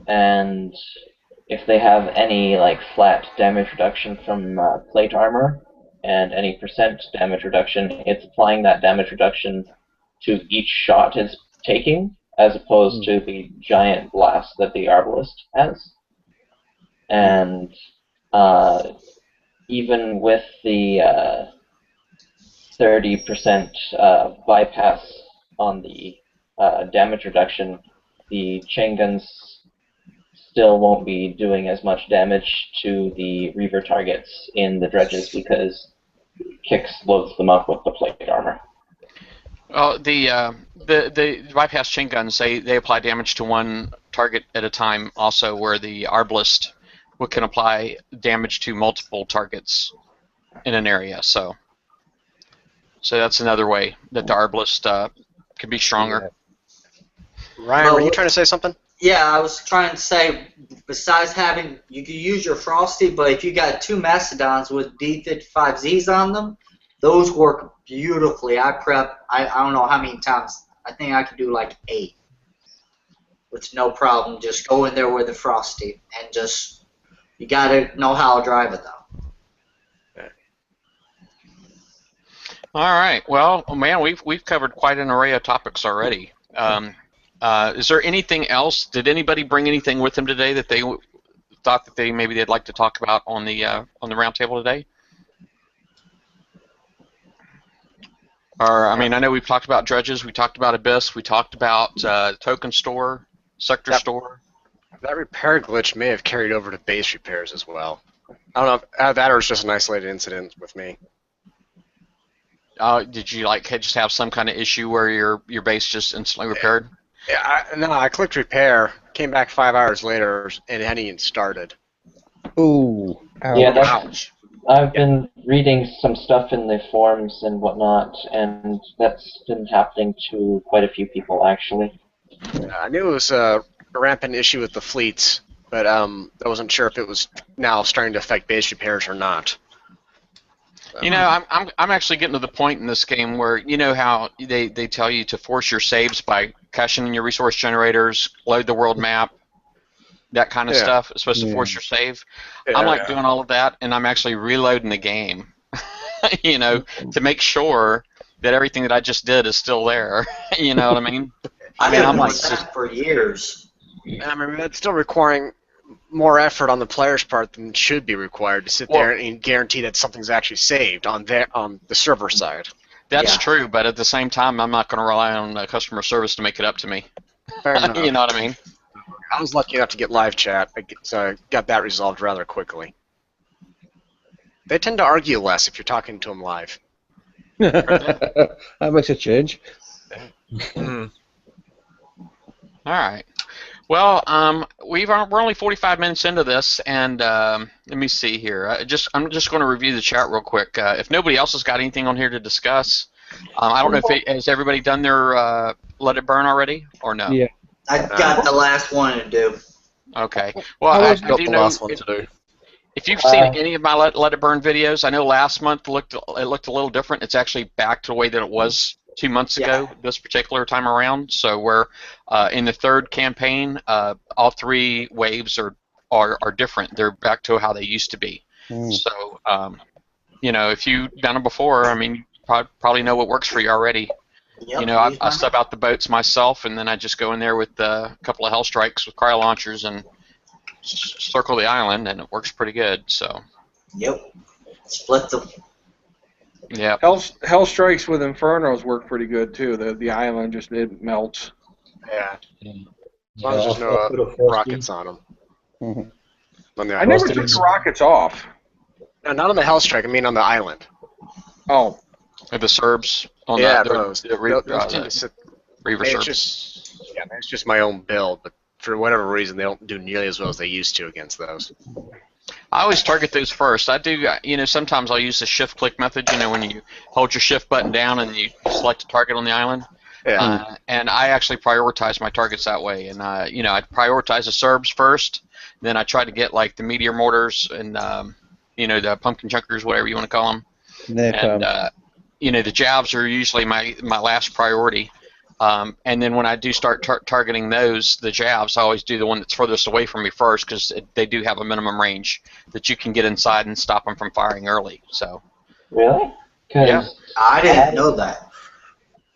and if they have any like flat damage reduction from plate armor and any percent damage reduction, it's applying that damage reduction to each shot it's taking, as opposed to the giant blast that the Arbalest has. And even with the 30% bypass on the damage reduction, the chain guns still won't be doing as much damage to the Reaver targets in the dredges because Kix loads them up with the plate armor. Oh, the bypass chain guns, they apply damage to one target at a time also, where the Arbalest can apply damage to multiple targets in an area. So that's another way that the Arbalest can be stronger. Ryan, were you trying to say something? Yeah, I was trying to say, besides having, you could use your Frosty, but if you got two Mastodons with D55Zs on them, those work beautifully. I don't know how many times. I think I could do like 8 with no problem. Just go in there with the Frosty and just, you got to know how to drive it though. All right. Well, man, we've covered quite an array of topics already. Is there anything else? Did anybody bring anything with them today that they thought that they'd like to talk about on the roundtable today? Or I mean, I know we've talked about dredges, we talked about Abyss, we talked about token store, sector store. That repair glitch may have carried over to base repairs as well. I don't know if that or it's just an isolated incident with me. Did you just have some kind of issue where your base just instantly repaired? Yeah, I clicked repair, came back 5 hours later, and it hadn't even started. Ooh, ouch. Yeah, ouch. I've been reading some stuff in the forums and whatnot, and that's been happening to quite a few people actually. I knew it was a rampant issue with the fleets, but I wasn't sure if it was now starting to affect base repairs or not. You know, I'm actually getting to the point in this game where, you know how they tell you to force your saves by caching in your resource generators, load the world map, that kind of stuff. It's supposed to force your save. Yeah, I'm doing all of that, and I'm actually reloading the game, you know, to make sure that everything that I just did is still there. You know what I mean? I'm like that for years. I mean, that's still requiring more effort on the player's part than should be required to sit there and guarantee that something's actually saved on the server side. That's true, but at the same time, I'm not going to rely on customer service to make it up to me. Fair enough. You know what I mean? I was lucky enough to get live chat, so I got that resolved rather quickly. They tend to argue less if you're talking to them live. That makes a change. Mm. All right. Well, we're only 45 minutes into this, and let me see here. I'm just going to review the chat real quick. If nobody else has got anything on here to discuss, I don't know if has everybody done their Let It Burn already or no? Yeah. I got the last one to do. Okay. Well, I've I got do the know last one to do. if you've seen any of my Let It Burn videos, I know last month it looked a little different. It's actually back to the way that it was 2 months ago, this particular time around. So we're in the third campaign, all three waves are different. They're back to how they used to be. So, if you've done them before, I mean, you probably know what works for you already. Yep, I sub out the boats myself, and then I just go in there with a couple of hell strikes with cryo launchers and circle the island, and it works pretty good. So. Yep. Split them. Yeah. Hell strikes with Infernos work pretty good too. The island just melts. Yeah. As long as there's no rockets on them. Mm-hmm. On the I island. never took the rockets off. No, not on the Hellstrike. I mean on the island. Oh. The Serbs on those. The Those tend to sit. Reaver It's Serbs. it's just my own build, but for whatever reason, they don't do nearly as well as they used to against those. I always target those first. I do, sometimes I'll use the shift click method, when you hold your shift button down and you select a target on the island. Yeah. And I actually prioritize my targets that way. And, I prioritize the Serbs first. Then I try to get, like, the meteor mortars and, the pumpkin chunkers, whatever you want to call them. Napalm. And, the Javs are usually my last priority. And then when I do start targeting those, the Javs, I always do the one that's furthest away from me first because they do have a minimum range that you can get inside and stop them from firing early. So. Really? Yeah. I didn't know that.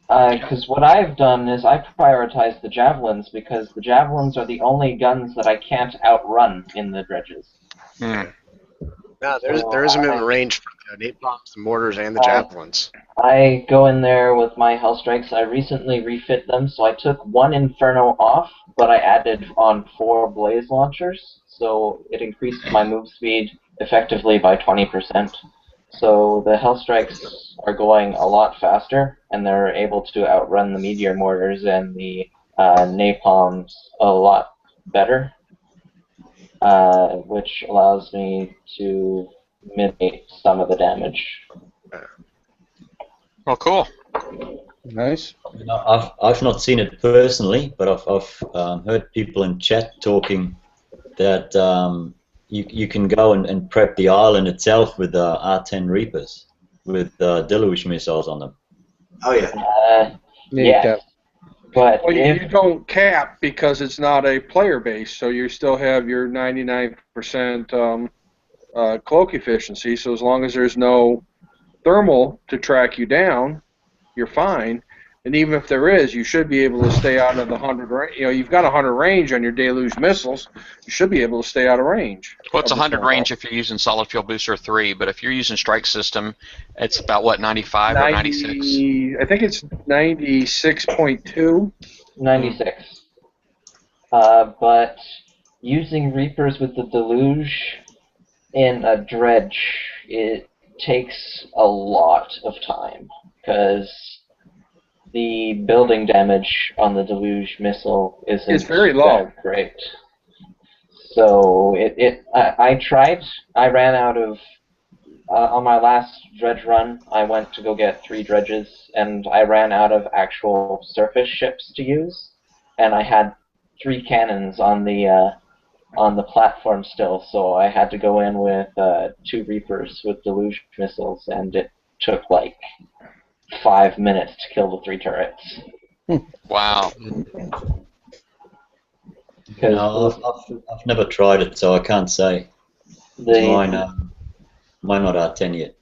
Because what I've done is I prioritize the javelins because the javelins are the only guns that I can't outrun in the dredges. No, there is a minimum range for the napalms, the mortars, and the javelins. I go in there with my hell strikes. I recently refit them, so I took one Inferno off, but I added on 4 blaze launchers, so it increased my move speed effectively by 20%. So the hell strikes are going a lot faster, and they're able to outrun the meteor mortars and the napalms a lot better, which allows me to mitigate some of the damage. Well, cool. Nice. I've not seen it personally, but I've heard people in chat talking that you can go and prep the island itself with R10 Reapers with deluge missiles on them. Oh yeah. Yeah. But Well, you don't cap because it's not a player base, so you still have your 99% cloak efficiency. So as long as there's no thermal to track you down, you're fine. And even if there is, you should be able to stay out of the 100 range. You've got 100 range on your deluge missiles. You should be able to stay out of range. Well, it's 100 range if you're using solid fuel booster 3, but if you're using strike system, it's about what, 95 or 96? I think it's 96.2. 96. But using Reapers with the deluge in a dredge, it takes a lot of time because the building damage on the deluge missile isn't very low. that great. So I tried. I ran out of on my last dredge run. I went to go get 3 dredges, and I ran out of actual surface ships to use, and I had 3 cannons on the platform still. So I had to go in with 2 Reapers with deluge missiles, and it took like 5 minutes to kill the 3 turrets. Wow. No, I've never tried it, so I can't say. Mine not R10 yet.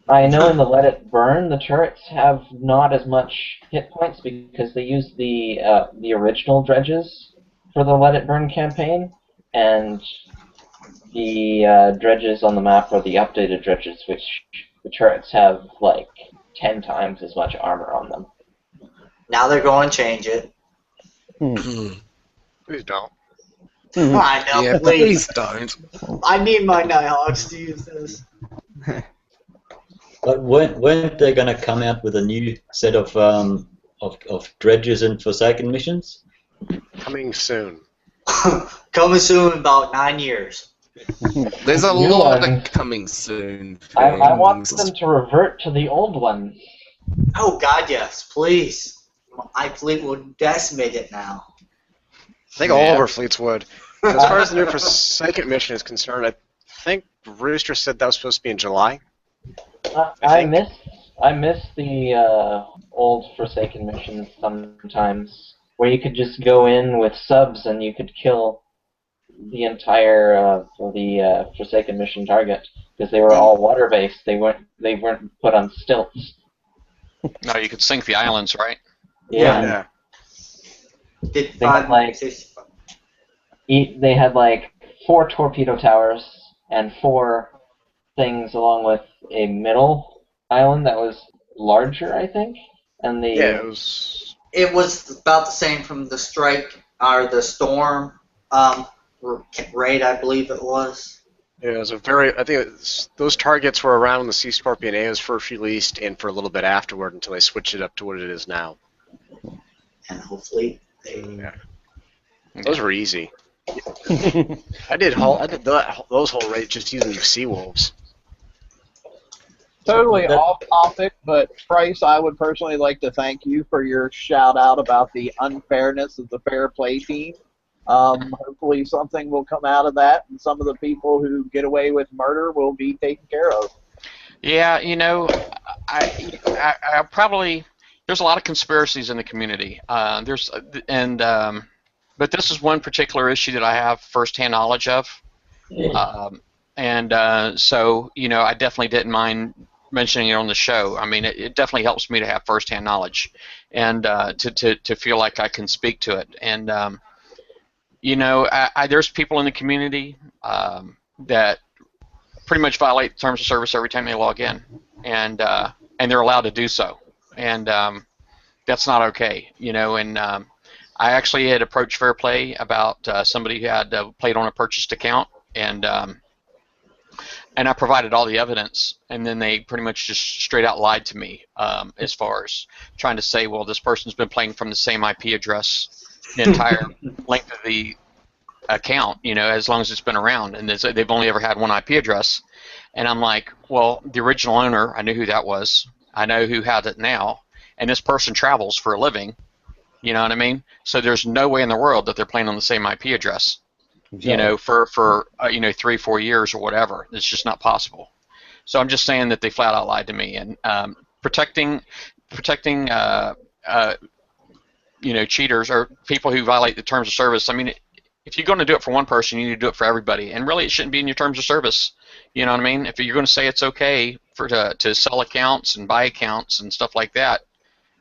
I know in the Let It Burn, the turrets have not as much hit points because they use the original dredges for the Let It Burn campaign, and the dredges on the map are the updated dredges, which the turrets have like 10 times as much armor on them. Now they're going to change it. Please don't. I know, Yeah, please don't. I need my Nighthawks to use this. But weren't they going to come out with a new set of dredges and Forsaken missions? Coming soon. Coming soon in about 9 years. There's a New lot ones. coming soon. I want things. them to revert to the old ones. Oh God, yes, please. My fleet will decimate it now. I think all of our fleets would. As far as the new Forsaken mission is concerned, I think Rooster said that was supposed to be in July. I miss the old Forsaken missions sometimes, where you could just go in with subs and you could kill the entire the Forsaken mission target because they were all water based. They weren't put on stilts. No, you could sink the islands, right? Yeah. Did They had like they had like 4 torpedo towers and 4 things along with a middle island that was larger, I think. And the Yeah, it was. It was about the same from the strike or the storm raid, I believe it was. Yeah, it was a very. I think those targets were around when the Sea Scorpion A was first released, and for a little bit afterward until they switched it up to what it is now. And hopefully Those were easy. I did those whole raids just using the Sea Wolves. Totally off topic, but Price, I would personally like to thank you for your shout out about the unfairness of the fair play team. Hopefully something will come out of that, and some of the people who get away with murder will be taken care of. Yeah, you know, I probably there's a lot of conspiracies in the community. But this is one particular issue that I have firsthand knowledge of. So you know, I definitely didn't mind mentioning it on the show. I mean, it definitely helps me to have firsthand knowledge and to feel like I can speak to it. And you know, there's people in the community that pretty much violate the terms of service every time they log in, and they're allowed to do so, and that's not okay, you know. And I actually had approached Fair Play about somebody who had played on a purchased account, and I provided all the evidence, and then they pretty much just straight out lied to me as far as trying to say, well, this person's been playing from the same IP address the entire length of the account, you know, as long as it's been around, and they've only ever had one IP address. And I'm like, well, the original owner, I knew who that was. I know who had it now, and this person travels for a living. You know what I mean? So there's no way in the world that they're playing on the same IP address. Exactly. You know, for 3-4 years or whatever. It's just not possible. So I'm just saying that they flat out lied to me, and protecting you know, cheaters or people who violate the terms of service. I mean, if you're going to do it for one person, you need to do it for everybody. And really, it shouldn't be in your terms of service. You know what I mean? If you're going to say it's okay to sell accounts and buy accounts and stuff like that,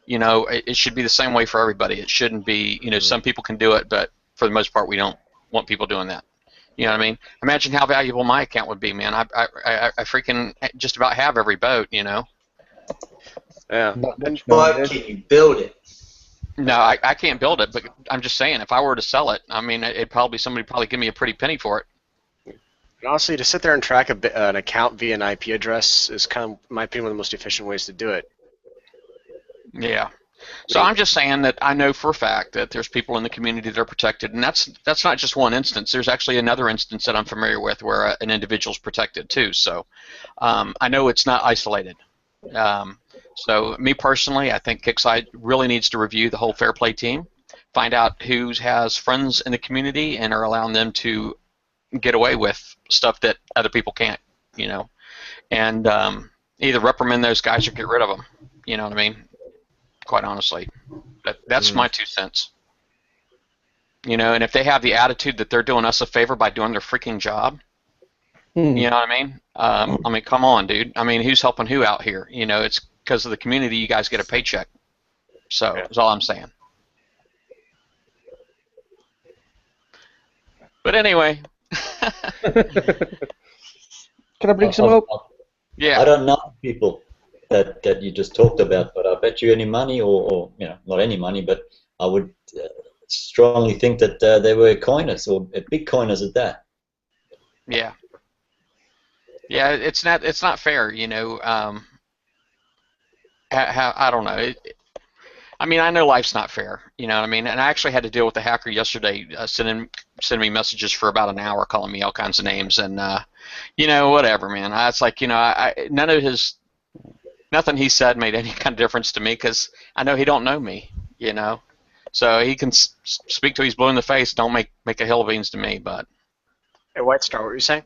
you know, it should be the same way for everybody. It shouldn't be, you know, some people can do it, but for the most part, we don't want people doing that. You know what I mean? Imagine how valuable my account would be, man. I freaking just about have every boat, you know. Yeah. But can you build it? No, I can't build it, but I'm just saying, if I were to sell it, I mean, somebody probably give me a pretty penny for it. And honestly, to sit there and track an account via an IP address is kind of, in my opinion, one of the most efficient ways to do it. Yeah. So I'm just saying that I know for a fact that there's people in the community that are protected, and that's not just one instance. There's actually another instance that I'm familiar with where an individual's protected too. So I know it's not isolated. So me personally, I think Kickside really needs to review the whole Fair Play team, find out who has friends in the community and are allowing them to get away with stuff that other people can't, you know, and either reprimand those guys or get rid of them. You know what I mean? Quite honestly, that's my 2 cents. You know, and if they have the attitude that they're doing us a favor by doing their freaking job, you know what I mean? I mean, come on, dude. I mean, who's helping who out here? You know, it's because of the community you guys get a paycheck. So that's all I'm saying. But anyway. Can I bring some up? Yeah. I don't know people that you just talked about, but I bet you any money, or you know, not any money, but I would strongly think that they were coiners, or big coiners at that. Yeah. Yeah, it's not fair, you know. I don't know. I mean, I know life's not fair, you know what I mean? And I actually had to deal with a hacker yesterday sending me messages for about an hour, calling me all kinds of names, and you know, whatever, man. It's like, you know, nothing he said made any kind of difference to me because I know he don't know me, you know. So he can speak till he's blue in the face. Don't make a hill of beans to me, but. Hey, White Star, what were you saying?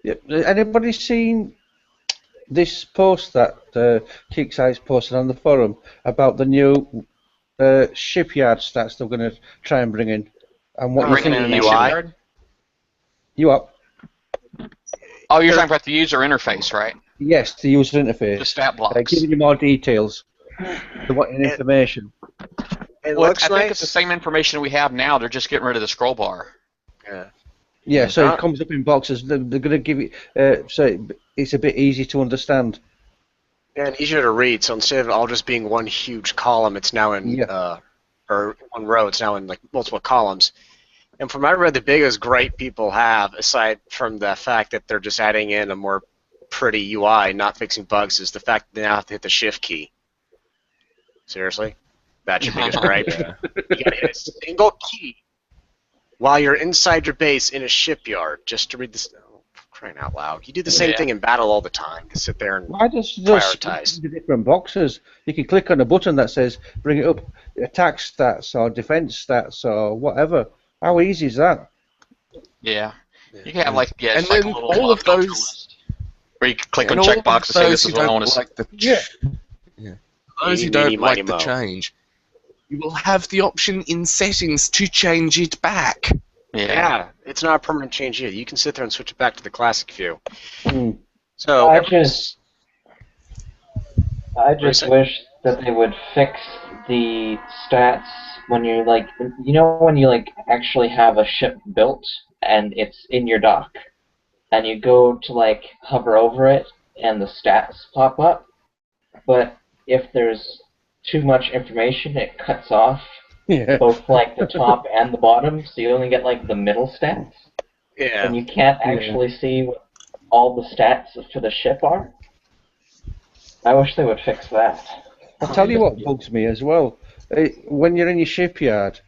Yeah, anybody seen this post that Kickstarter's posted on the forum about the new shipyard stats they're going to try and bring in, and what you Bringing think? in a new shipyard? You up? Oh, you're talking about the user interface, right? Yes, the user interface. The stat blocks. Giving you more details. They want information. It Well, looks I nice. think it's the same information we have now. They're just getting rid of the scroll bar. Yeah. Yeah, so it comes up in boxes. They're going to give it so it's a bit easy to understand. Yeah, and easier to read. So instead of all just being one huge column, it's now in or one row. It's now in like multiple columns. And from what I read, the biggest gripe people have, aside from the fact that they're just adding in a more pretty UI, not fixing bugs, is the fact that they now have to hit the shift key. Seriously? That's your biggest gripe? Yeah. You gotta hit a single key while you're inside your base in a shipyard just to read this. Oh, crying out loud. You do the same thing in battle all the time. To sit there and Why does prioritize. the different boxes? You can click on a button that says bring it up, attack stats or defense stats or whatever. How easy is that? Yeah. You can have like And it's like then a little all of filter those- list where you can click And on all checkbox and of say those this is who what I don't want to see. like the those who don't like the change, you will have the option in settings to change it back. Yeah, it's not a permanent change either. You can sit there and switch it back to the classic view. Mm. So I just wish that they would fix the stats when you're like, you know, when you like actually have a ship built and it's in your dock, and you go to like hover over it and the stats pop up, but if there's too much information, it cuts off both like the top and the bottom, so you only get like the middle stats. Yeah. And you can't actually see what all the stats for the ship are. I wish they would fix that. I'll tell you what bugs me as well. When you're in your shipyard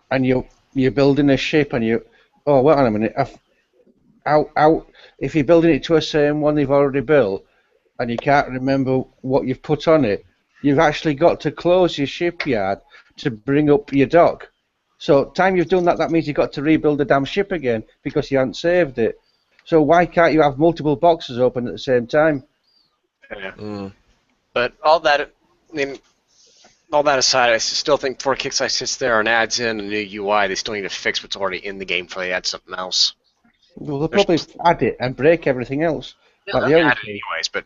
and you're building a ship and wait on a minute, if you're building it to a certain one you've already built and you can't remember what you've put on it, you've actually got to close your shipyard to bring up your dock. So time you've done that, that means you've got to rebuild the damn ship again because you haven't saved it. So why can't you have multiple boxes open at the same time? Yeah. But all that aside, I still think before Kickstarter sits there and adds in a new UI, they still need to fix what's already in the game before they add something else. Well, they'll probably add it and break everything else. Yeah, like they'll the add other it anyways, but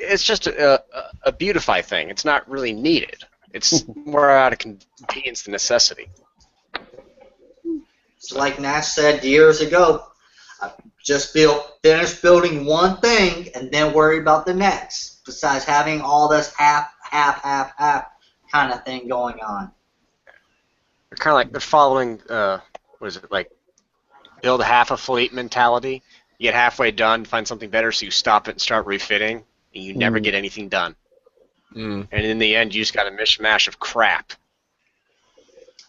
it's just a beautify thing. It's not really needed. It's more out of convenience than necessity. Like Nash said years ago, just finish building one thing and then worry about the next. Besides having all this half kind of thing going on. They're kind of like they're following build half a fleet mentality. You get halfway done, find something better, so you stop it and start refitting, and you never get anything done. And in the end, you just got a mishmash of crap.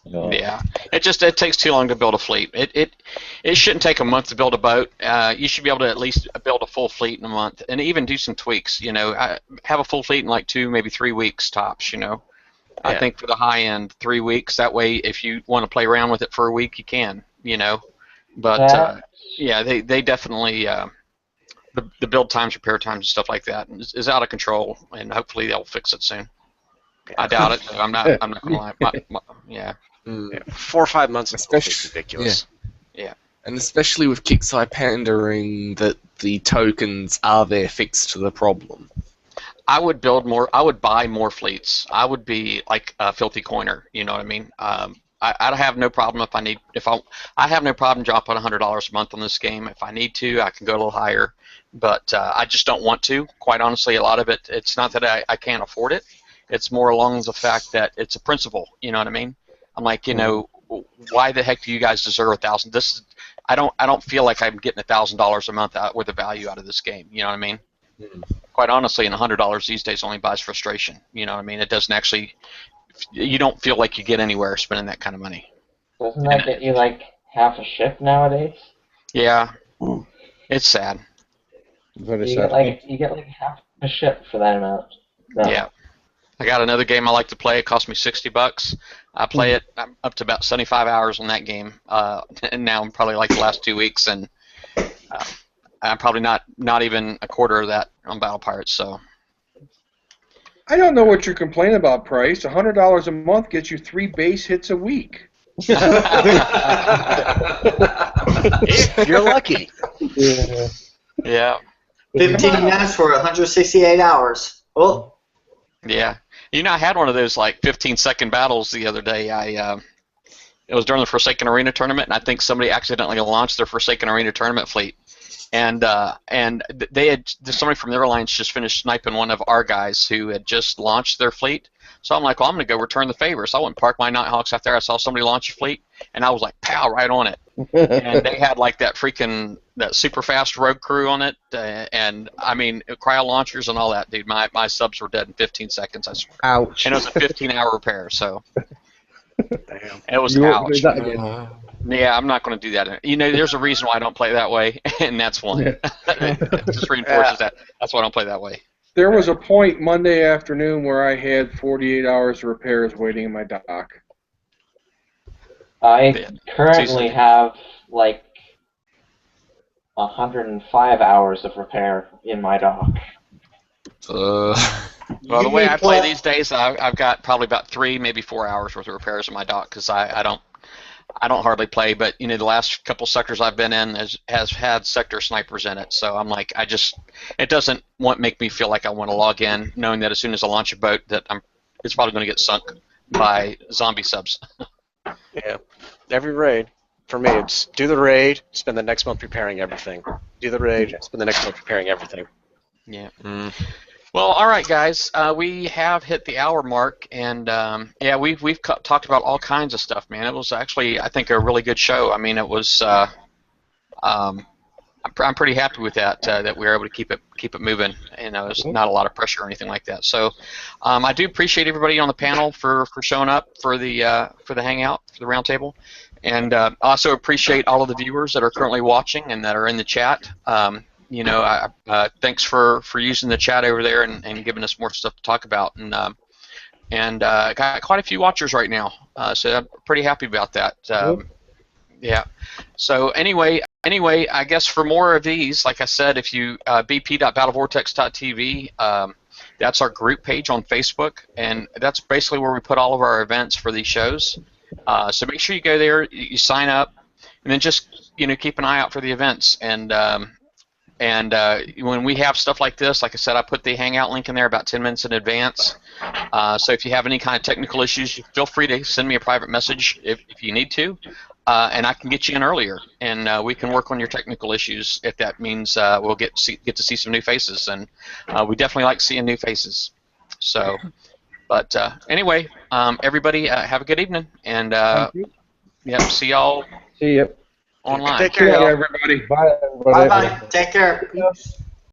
Yeah, it takes too long to build a fleet. It shouldn't take a month to build a boat. You should be able to at least build a full fleet in a month, and even do some tweaks. You know, have a full fleet in like 2, maybe 3 weeks tops. You know, I think for the high end, 3 weeks. That way, if you want to play around with it for a week, you can. You know, but yeah, they definitely the build times, repair times, and stuff like that is out of control, and hopefully they'll fix it soon. I doubt it. I'm not gonna lie. Yeah. 4 or 5 months is ridiculous. Yeah. And especially with Kickstarter pandering that the tokens are their fix to the problem. I would build more. I would buy more fleets. I would be like a filthy coiner. You know what I mean? I have no problem I have no problem dropping $100 a month on this game. If I need to, I can go a little higher. But I just don't want to. Quite honestly, a lot of it. It's not that I can't afford it. It's more along the fact that it's a principle. You know what I mean? I'm like, you know, why the heck do you guys deserve 1,000? I don't feel like I'm getting $1,000 a month worth of value out of this game. You know what I mean? Quite honestly, and $100 these days only buys frustration. You know what I mean? It doesn't actually. You don't feel like you get anywhere spending that kind of money. Doesn't that get you like half a ship nowadays? Yeah, it's sad. Very You sad. get like half a ship for that amount. No. Yeah. I got another game I like to play. It cost me $60. I play it. I'm up to about 75 hours on that game, and now I'm probably like the last 2 weeks, and I'm probably not even a quarter of that on Battle Pirates. So I don't know what you're complaining about, Price. $100 a month gets you 3 base hits a week. If you're lucky. yeah. 15 minutes for 168 hours. Oh. Yeah. You know, I had one of those like 15-second battles the other day. It was during the Forsaken Arena tournament, and I think somebody accidentally launched their Forsaken Arena tournament fleet, and they had somebody from their alliance just finished sniping one of our guys who had just launched their fleet. So I'm like, well, I'm going to go return the favor. So I went and parked my Nighthawks out there. I saw somebody launch a fleet, and I was like, pow, right on it. And they had like that super fast rogue crew on it, and I mean, cryo launchers and all that, dude. My subs were dead in 15 seconds, I swear. Ouch. And it was a 15-hour repair, so. Damn. It was You won't ouch. do that again. Yeah, I'm not going to do that. You know, there's a reason why I don't play that way, and that's one. Yeah. It just reinforces that. That's why I don't play that way. There was a point Monday afternoon where I had 48 hours of repairs waiting in my dock. I currently have like 105 hours of repair in my dock. Well, the way I play these days, I've got probably about 3, maybe 4 hours worth of repairs in my dock because I don't hardly play. But you know, the last couple sectors I've been in has had sector snipers in it, so I'm like, it doesn't make me feel like I want to log in, knowing that as soon as I launch a boat, that it's probably going to get sunk by zombie subs. Yeah. Every raid, for me, it's do the raid, spend the next month preparing everything. Do the raid, spend the next month preparing everything. Yeah. Well, all right, guys. We have hit the hour mark, and yeah, we've talked about all kinds of stuff, man. It was actually, I think, a really good show. I mean, it was. I'm pretty happy with that. That we were able to keep it moving. You know, there's not a lot of pressure or anything like that. So, I do appreciate everybody on the panel for showing up for the hangout, for the roundtable, and also appreciate all of the viewers that are currently watching and that are in the chat. You know, thanks for using the chat over there and giving us more stuff to talk about. And got quite a few watchers right now, so I'm pretty happy about that. Yeah. So anyway, I guess for more of these, like I said, if you bp.battlevortex.tv, that's our group page on Facebook, and that's basically where we put all of our events for these shows. So make sure you go there, you sign up, and then just keep an eye out for the events. And when we have stuff like this, like I said, I put the Hangout link in there about 10 minutes in advance. So if you have any kind of technical issues, feel free to send me a private message if you need to, and I can get you in earlier, and we can work on your technical issues if that means we'll get to see some new faces, and we definitely like seeing new faces. So, but anyway, everybody have a good evening, and yeah, see y'all. See you. Online. Take care, Everybody. Bye, everybody. Bye-bye. Take care. Yes.